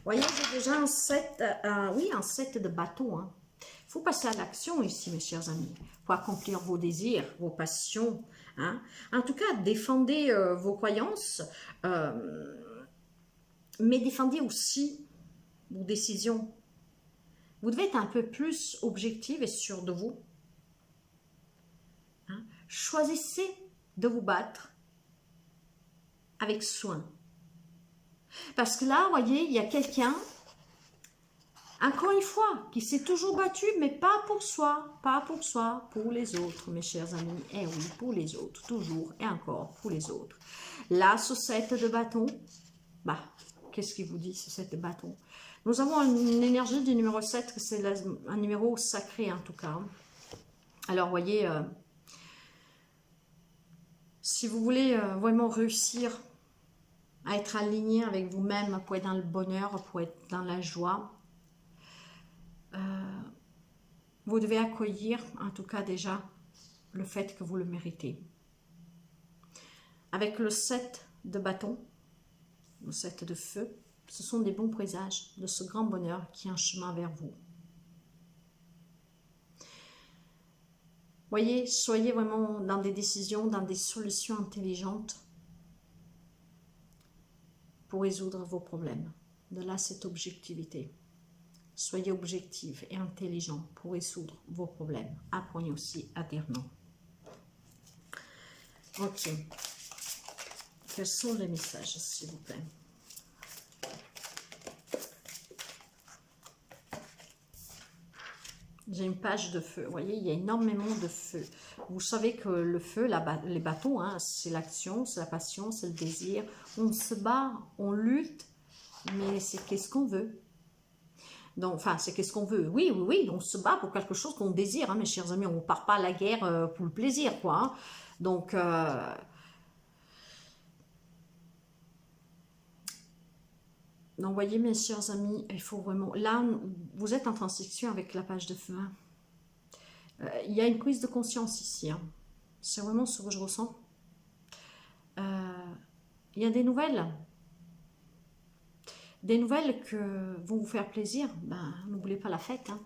Voyez, j'ai déjà un set, un set de bateaux. Hein. Il faut passer à l'action ici, mes chers amis, pour accomplir vos désirs, vos passions. Hein. En tout cas, défendez vos croyances, mais défendez aussi vos décisions. Vous devez être un peu plus objectif et sûr de vous. Hein. Choisissez de vous battre avec soin. Parce que là, vous voyez, il y a quelqu'un, encore une fois, qui s'est toujours battu, mais pas pour soi, pour les autres, mes chers amis. Eh oui, pour les autres, toujours et encore pour les autres. Là, ce set de bâton, bah, qu'est-ce qu'il vous dit, ce set de bâton? Nous avons une énergie du numéro 7, c'est un numéro sacré en tout cas. Alors, vous voyez, si vous voulez vraiment réussir à être aligné avec vous-même, pour être dans le bonheur, pour être dans la joie, vous devez accueillir, en tout cas déjà, le fait que vous le méritez. Avec le 7 de bâton, le 7 de feu, ce sont des bons présages de ce grand bonheur qui est un chemin vers vous. Voyez, soyez vraiment dans des décisions, dans des solutions intelligentes pour résoudre vos problèmes. De là, cette objectivité. Soyez objectif et intelligent pour résoudre vos problèmes. Apprenez aussi à dire non. Ok. Quels sont les messages, s'il vous plaît? J'ai une page de feu. Vous voyez, il y a énormément de feu. Vous savez que le feu, les bateaux, hein, c'est l'action, c'est la passion, c'est le désir. On se bat, on lutte, mais c'est qu'est-ce qu'on veut. Donc, enfin, c'est qu'est-ce qu'on veut. Oui, oui, oui, on se bat pour quelque chose qu'on désire, hein, mes chers amis. On ne part pas à la guerre pour le plaisir, quoi. Hein. Donc, vous voyez, mes chers amis, il faut vraiment... Là, vous êtes en transition avec la page de feu. Hein. Il y a une prise de conscience ici. Hein. C'est vraiment ce que je ressens. Il y a des nouvelles. Des nouvelles que vont vous faire plaisir. Ben, n'oubliez pas la fête. Hein.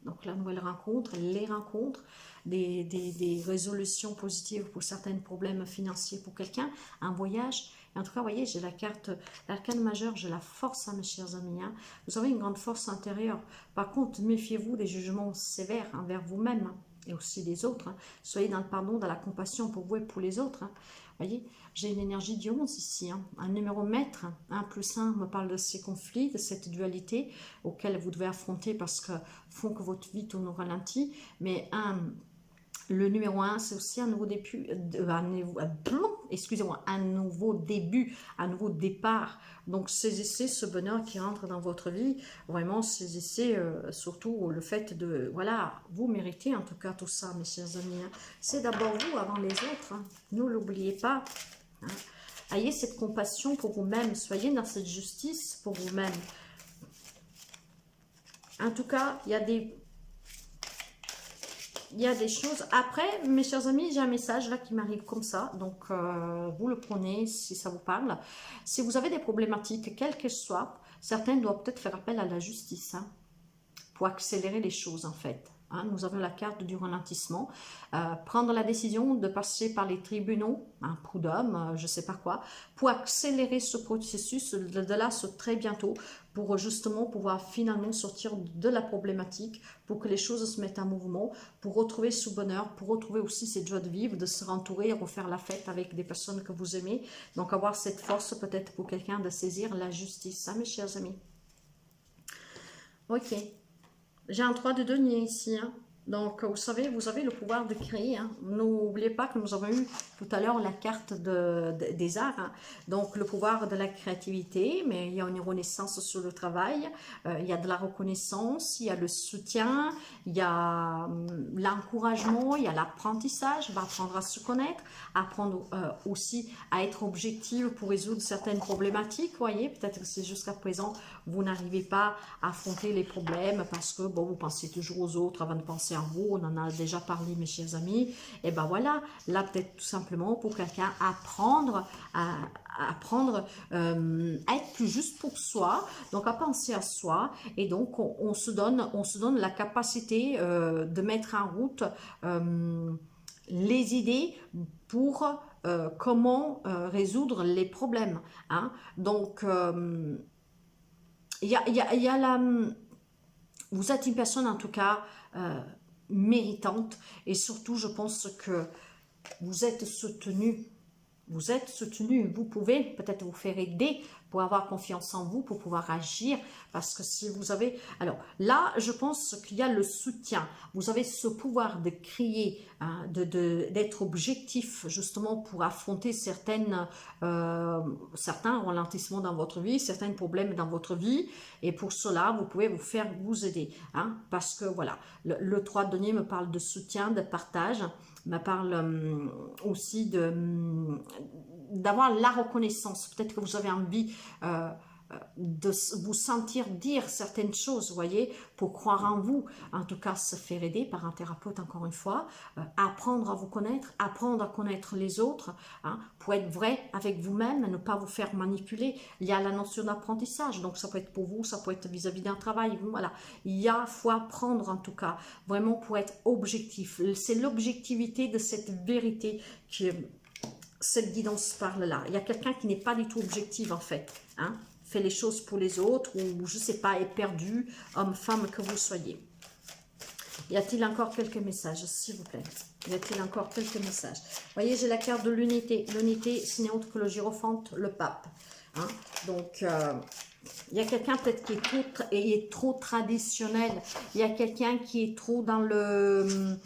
Donc, la nouvelle rencontre, les rencontres, des résolutions positives pour certains problèmes financiers pour quelqu'un, un voyage. Et en tout cas, vous voyez, j'ai la carte, l'arcane majeur, j'ai la force, hein, mes chers amis. Hein. Vous avez une grande force intérieure. Par contre, méfiez-vous des jugements sévères envers vous-même hein, et aussi des autres. Hein. Soyez dans le pardon, dans la compassion pour vous et pour les autres. Hein. Vous voyez, j'ai une énergie du 11 ici, hein. Un numéro maître, 1 plus 1 me parle de ces conflits, de cette dualité auquel vous devez affronter parce que font que votre vie tourne au ralenti. Mais le numéro 1, c'est aussi un nouveau début, excusez-moi, un nouveau début, un nouveau départ. Donc, saisissez ce bonheur qui rentre dans votre vie. Vraiment, saisissez surtout le fait de, voilà, vous méritez en tout cas tout ça, mes chers amis. Hein. C'est d'abord vous avant les autres. Hein. Ne l'oubliez pas. Hein. Ayez cette compassion pour vous-même. Soyez dans cette justice pour vous-même. En tout cas, il y a des choses. Après, mes chers amis, j'ai un message là qui m'arrive comme ça. Donc, vous le prenez si ça vous parle. Si vous avez des problématiques, quelles qu'elles soient, certains doivent peut-être faire appel à la justice hein, pour accélérer les choses en fait. Hein, nous avons la carte du ralentissement. Prendre la décision de passer par les tribunaux, un prud'homme, je ne sais pas quoi, pour accélérer ce processus de là très bientôt, pour justement pouvoir finalement sortir de la problématique, pour que les choses se mettent en mouvement, pour retrouver ce bonheur, pour retrouver aussi cette joie de vivre, de se rentourer, refaire la fête avec des personnes que vous aimez. Donc avoir cette force peut-être pour quelqu'un de saisir la justice, hein, mes chers amis. Ok. J'ai un 3 de denier ici. Hein. Donc, vous savez, vous avez le pouvoir de créer. Hein. N'oubliez pas que nous avons eu tout à l'heure la carte des arts. Hein. Donc, le pouvoir de la créativité, mais il y a une renaissance sur le travail. Il y a de la reconnaissance, il y a le soutien, il y a l'encouragement, il y a l'apprentissage. On va apprendre à se connaître, apprendre aussi à être objectif pour résoudre certaines problématiques. Vous voyez, peut-être que c'est jusqu'à présent, vous n'arrivez pas à affronter les problèmes parce que bon, vous pensez toujours aux autres avant de penser cerveau, on en a déjà parlé mes chers amis, et ben voilà, là peut-être tout simplement pour quelqu'un apprendre à être plus juste pour soi, donc à penser à soi, et donc on se donne la capacité de mettre en route les idées pour comment résoudre les problèmes, hein. Donc il y a la... Vous êtes une personne en tout cas méritante, et surtout je pense que vous êtes soutenu. Vous êtes soutenu, vous pouvez peut-être vous faire aider pour avoir confiance en vous, pour pouvoir agir, parce que si vous avez... Alors là, je pense qu'il y a le soutien. Vous avez ce pouvoir de créer, hein, d'être objectif justement pour affronter certains ralentissements dans votre vie, certains problèmes dans votre vie, et pour cela, vous pouvez vous aider, hein, parce que voilà, le 3 de denier me parle de soutien, de partage, me parle aussi d'avoir la reconnaissance. Peut-être que vous avez envie de vous sentir dire certaines choses, vous voyez, pour croire en vous. En tout cas, se faire aider par un thérapeute, encore une fois, apprendre à vous connaître, apprendre à connaître les autres, hein, pour être vrai avec vous-même, ne pas vous faire manipuler. Il y a la notion d'apprentissage, donc ça peut être pour vous, ça peut être vis-à-vis d'un travail, voilà. Faut apprendre en tout cas, vraiment pour être objectif. C'est l'objectivité de cette vérité que cette guidance parle là. Il y a quelqu'un qui n'est pas du tout objectif en fait, hein, fait les choses pour les autres, ou je sais pas, est perdu, homme, femme que vous soyez. Y a-t-il encore quelques messages, s'il vous plaît? Y a-t-il encore quelques messages? Vous voyez, j'ai la carte de l'unité. L'unité, ce n'est autre que le Hiérophante, le pape, hein. Donc, il y a quelqu'un peut-être qui est trop traditionnel. Il y a quelqu'un qui est trop dans le...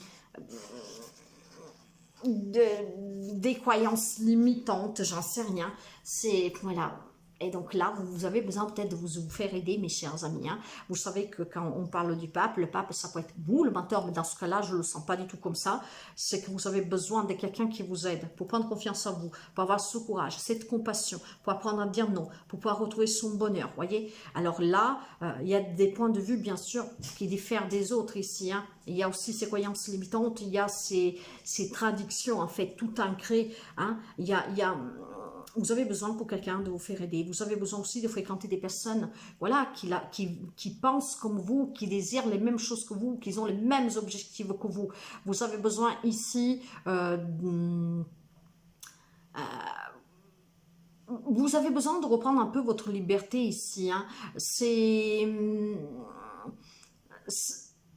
des croyances limitantes, j'en sais rien. C'est... Voilà. Et donc là, vous avez besoin peut-être de vous faire aider, mes chers amis, hein. Vous savez que quand on parle du pape, le pape, ça peut être vous, le mentor, mais dans ce cas-là, je ne le sens pas du tout comme ça. C'est que vous avez besoin de quelqu'un qui vous aide, pour prendre confiance en vous, pour avoir ce courage, cette compassion, pour apprendre à dire non, pour pouvoir retrouver son bonheur, voyez. Alors là, il y a des points de vue, bien sûr, qui diffèrent des autres ici, hein. Il y a aussi ces croyances limitantes, il y a ces traductions, en fait, tout ancré, hein. Vous avez besoin pour quelqu'un de vous faire aider. Vous avez besoin aussi de fréquenter des personnes, voilà, qui pensent comme vous, qui désirent les mêmes choses que vous, qui ont les mêmes objectifs que vous. Vous avez besoin ici vous avez besoin de reprendre un peu votre liberté ici, hein.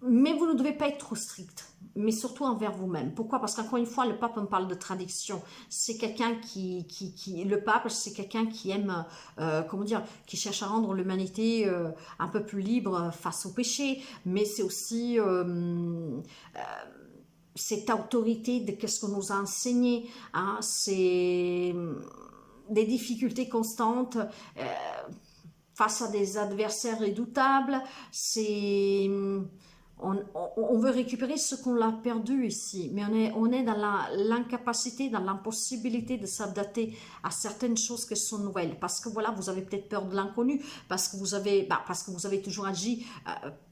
Mais vous ne devez pas être trop strict, mais surtout envers vous-même. Pourquoi? Parce qu'encore une fois, le pape me parle de tradition. C'est quelqu'un le pape, c'est quelqu'un qui aime, comment dire, qui cherche à rendre l'humanité un peu plus libre face au péché, mais c'est aussi cette autorité de qu'est-ce qu'on nous a enseigné, hein, c'est des difficultés constantes face à des adversaires redoutables, c'est... On veut récupérer ce qu'on a perdu ici, mais on est dans l'incapacité, dans l'impossibilité de s'adapter à certaines choses qui sont nouvelles, parce que voilà, vous avez peut-être peur de l'inconnu, parce que vous avez toujours agi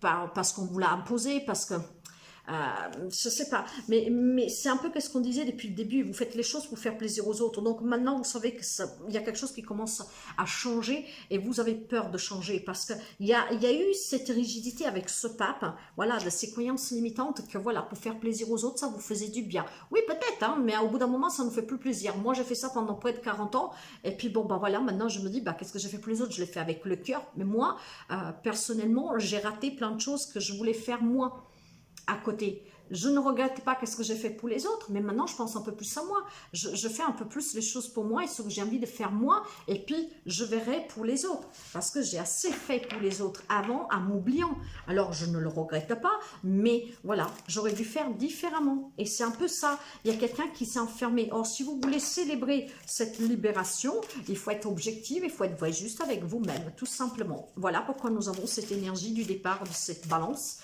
parce qu'on vous l'a imposé, parce que je sais pas, mais c'est un peu ce qu'on disait depuis le début, vous faites les choses pour faire plaisir aux autres, donc maintenant vous savez qu'il y a quelque chose qui commence à changer, et vous avez peur de changer, parce qu'il y a eu cette rigidité avec ce pape, voilà, de ces croyances limitantes, que voilà, pour faire plaisir aux autres, ça vous faisait du bien. Oui, peut-être, hein, mais au bout d'un moment, ça ne nous fait plus plaisir. Moi, j'ai fait ça pendant près de 40 ans, et puis bon, bah voilà, maintenant je me dis, bah qu'est-ce que j'ai fait pour les autres? Je l'ai fait avec le cœur, mais moi, personnellement, j'ai raté plein de choses que je voulais faire moi à côté. Je ne regrette pas qu'est-ce que j'ai fait pour les autres, mais maintenant je pense un peu plus à moi. Je fais un peu plus les choses pour moi et ce que j'ai envie de faire moi, et puis je verrai pour les autres, parce que j'ai assez fait pour les autres avant, en m'oubliant. Alors je ne le regrette pas, mais voilà, j'aurais dû faire différemment. Et c'est un peu ça, il y a quelqu'un qui s'est enfermé. Or, si vous voulez célébrer cette libération, il faut être objectif, il faut être vrai, juste avec vous-même, tout simplement. Voilà pourquoi nous avons cette énergie du départ de cette balance,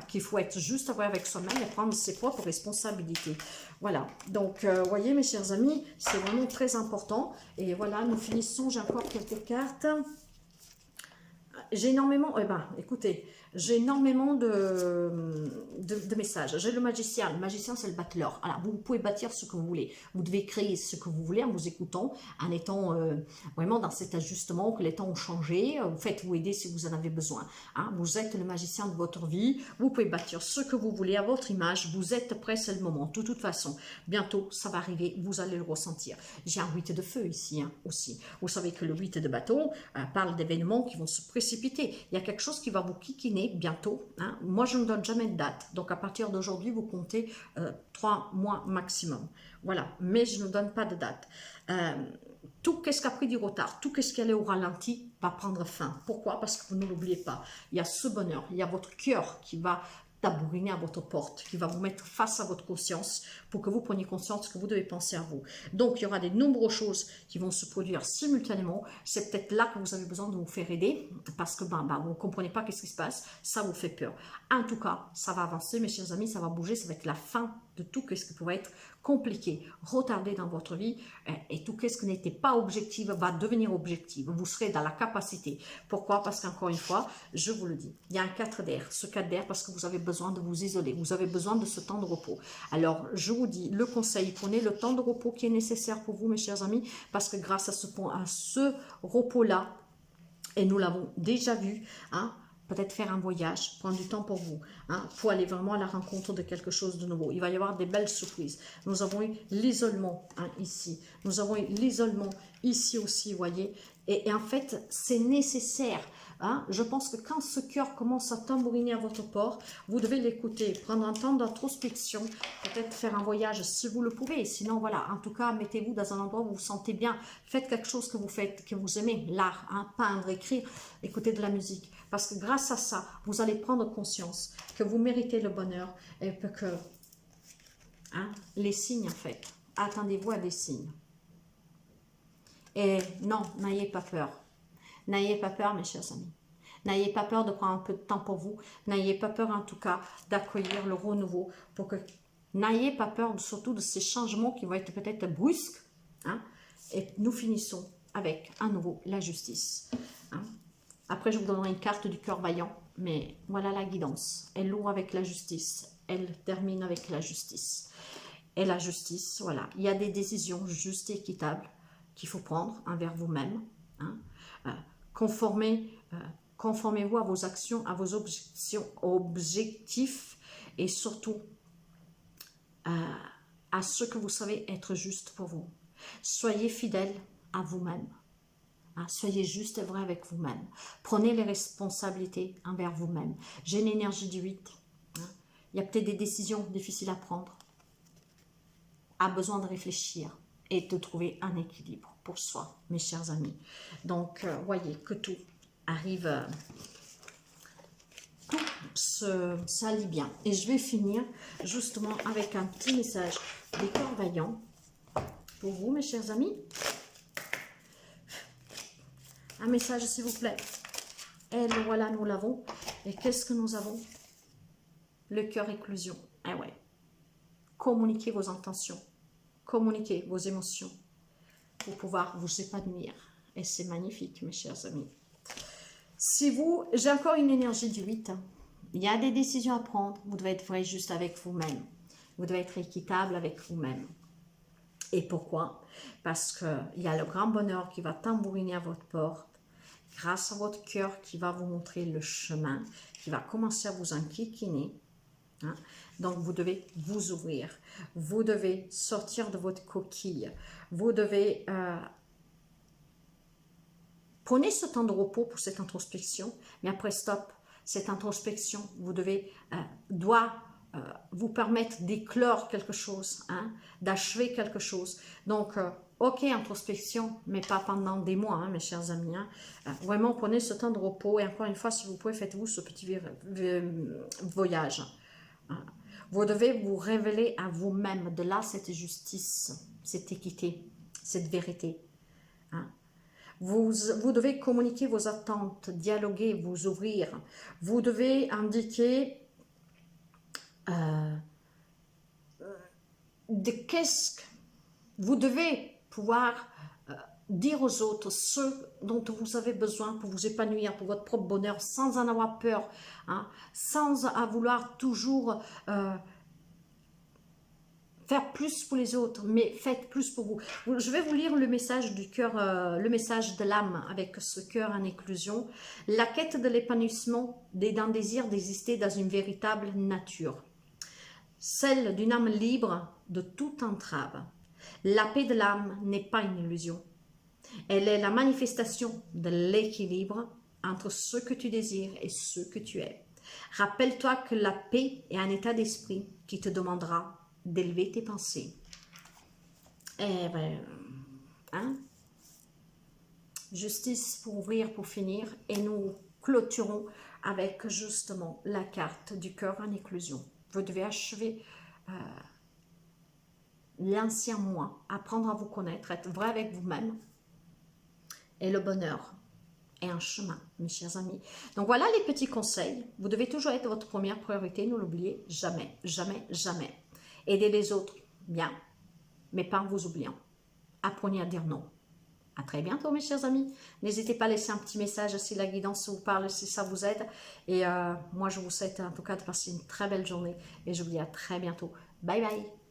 qu'il faut être juste vrai avec soi-même et prendre ses propres responsabilités. Voilà, donc voyez mes chers amis, c'est vraiment très important. Et voilà, nous finissons, j'ai encore quelques cartes. J'ai énormément, écoutez, J'ai énormément de messages. J'ai le magicien. Le magicien, c'est le battleur. Alors, vous pouvez bâtir ce que vous voulez. Vous devez créer ce que vous voulez en vous écoutant, en étant vraiment dans cet ajustement, que les temps ont changé. Faites-vous aider si vous en avez besoin. Hein. Vous êtes le magicien de votre vie. Vous pouvez bâtir ce que vous voulez à votre image. Vous êtes prêt, c'est le moment. De toute façon, bientôt, ça va arriver. Vous allez le ressentir. J'ai un 8 de feu ici hein, aussi. Vous savez que le 8 de bâton parle d'événements qui vont se précipiter. Il y a quelque chose qui va vous kikiner bientôt. Hein. Moi, je ne donne jamais de date. Donc, à partir d'aujourd'hui, vous comptez 3 mois maximum. Voilà. Mais je ne donne pas de date. Tout ce qui a pris du retard, tout ce qui allait au ralenti va prendre fin. Pourquoi? Parce que vous ne l'oubliez pas. Il y a ce bonheur, il y a votre cœur qui va tabouriner à votre porte, qui va vous mettre face à votre conscience pour que vous preniez conscience que vous devez penser à vous. Donc, il y aura des nombreuses choses qui vont se produire simultanément. C'est peut-être là que vous avez besoin de vous faire aider parce que vous ne comprenez pas ce qui se passe. Ça vous fait peur. En tout cas, ça va avancer, mes chers amis, ça va bouger. Ça va être la fin de tout ce qui pourrait être compliqué, retardé dans votre vie et tout ce qui n'était pas objectif va devenir objectif. Vous serez dans la capacité. Pourquoi? Parce qu'encore une fois, je vous le dis, il y a un 4 d'air. Ce 4 d'air parce que vous avez besoin de vous isoler. Vous avez besoin de ce temps de repos. Alors, je vous dis, le conseil, prenez le temps de repos qui est nécessaire pour vous, mes chers amis, parce que grâce à ce repos-là, et nous l'avons déjà vu, hein, peut-être faire un voyage, prendre du temps pour vous, hein, pour aller vraiment à la rencontre de quelque chose de nouveau. Il va y avoir des belles surprises. Nous avons eu l'isolement hein, ici. Nous avons eu l'isolement ici aussi, vous voyez. Et en fait, c'est nécessaire. Hein. Je pense que quand ce cœur commence à tambouriner à votre port, vous devez l'écouter, prendre un temps d'introspection, peut-être faire un voyage si vous le pouvez. Sinon, voilà, en tout cas, mettez-vous dans un endroit où vous vous sentez bien. Faites quelque chose que vous faites, que vous aimez, l'art, hein, peindre, écrire, écouter de la musique. Parce que grâce à ça, vous allez prendre conscience que vous méritez le bonheur et que hein, les signes, en fait, attendez-vous à des signes. Et non, n'ayez pas peur. N'ayez pas peur, mes chers amis. N'ayez pas peur de prendre un peu de temps pour vous. N'ayez pas peur, en tout cas, d'accueillir le renouveau. N'ayez pas peur, surtout, de ces changements qui vont être peut-être brusques. Hein, et nous finissons avec, à nouveau, la justice. Hein. Après, je vous donnerai une carte du cœur vaillant. Mais voilà la guidance. Elle ouvre avec la justice. Elle termine avec la justice. Et la justice, voilà. Il y a des décisions justes et équitables qu'il faut prendre envers vous-même. Hein. Conformez-vous à vos actions, à vos objectifs et surtout à ce que vous savez être juste pour vous. Soyez fidèle à vous-même. Hein, soyez juste et vrai avec vous-même. Prenez les responsabilités envers vous-même. J'ai une énergie du 8. Hein. Il y a peut-être des décisions difficiles à prendre. A besoin de réfléchir et de trouver un équilibre pour soi, mes chers amis. Donc, voyez que tout arrive, tout s'allie bien. Et je vais finir justement avec un petit message des cœurs vaillants pour vous, mes chers amis. Un message, s'il vous plaît. Et voilà, nous l'avons. Et qu'est-ce que nous avons? Le cœur éclosion. Eh ouais. Communiquez vos intentions. Communiquez vos émotions pour pouvoir vous épanouir. Et c'est magnifique, mes chers amis. Si vous, j'ai encore une énergie du 8. Il y a des décisions à prendre. Vous devez être vrai juste avec vous-même. Vous devez être équitable avec vous-même. Et pourquoi? Parce qu'il y a le grand bonheur qui va tambouriner à votre porte, grâce à votre cœur qui va vous montrer le chemin, qui va commencer à vous enquiquiner. Hein? Donc, vous devez vous ouvrir. Vous devez sortir de votre coquille. Vous devez... Prenez ce temps de repos pour cette introspection, mais après, stop. Cette introspection, doit vous permettre d'éclore quelque chose, hein, d'achever quelque chose. Donc, ok, introspection, mais pas pendant des mois, hein, mes chers amis. Hein. Vraiment, prenez ce temps de repos et encore une fois, si vous pouvez, faites-vous ce petit voyage. Hein. Vous devez vous révéler à vous-même. De là, cette justice, cette équité, cette vérité. Hein. Vous devez communiquer vos attentes, dialoguer, vous ouvrir. Vous devez indiquer vous devez pouvoir dire aux autres ce dont vous avez besoin pour vous épanouir, pour votre propre bonheur, sans en avoir peur, hein, sans vouloir toujours faire plus pour les autres, mais faites plus pour vous. Je vais vous lire le message du cœur, le message de l'âme avec ce cœur en éclosion. La quête de l'épanouissement est d'un désir d'exister dans une véritable nature, celle d'une âme libre de toute entrave. La paix de l'âme n'est pas une illusion. Elle est la manifestation de l'équilibre entre ce que tu désires et ce que tu es. Rappelle-toi que la paix est un état d'esprit qui te demandera d'élever tes pensées. Eh ben, hein? Justice pour ouvrir, pour finir, et nous clôturons avec justement la carte du cœur en éclosion. Vous devez achever l'ancien moi, apprendre à vous connaître, être vrai avec vous-même, et le bonheur est un chemin, mes chers amis. Donc voilà les petits conseils. Vous devez toujours être votre première priorité, ne l'oubliez jamais, jamais, jamais. Aidez les autres, bien, mais pas en vous oubliant. Apprenez à dire non. À très bientôt, mes chers amis. N'hésitez pas à laisser un petit message si la guidance vous parle, si ça vous aide. Et moi, je vous souhaite en tout cas de passer une très belle journée. Et je vous dis à très bientôt. Bye bye.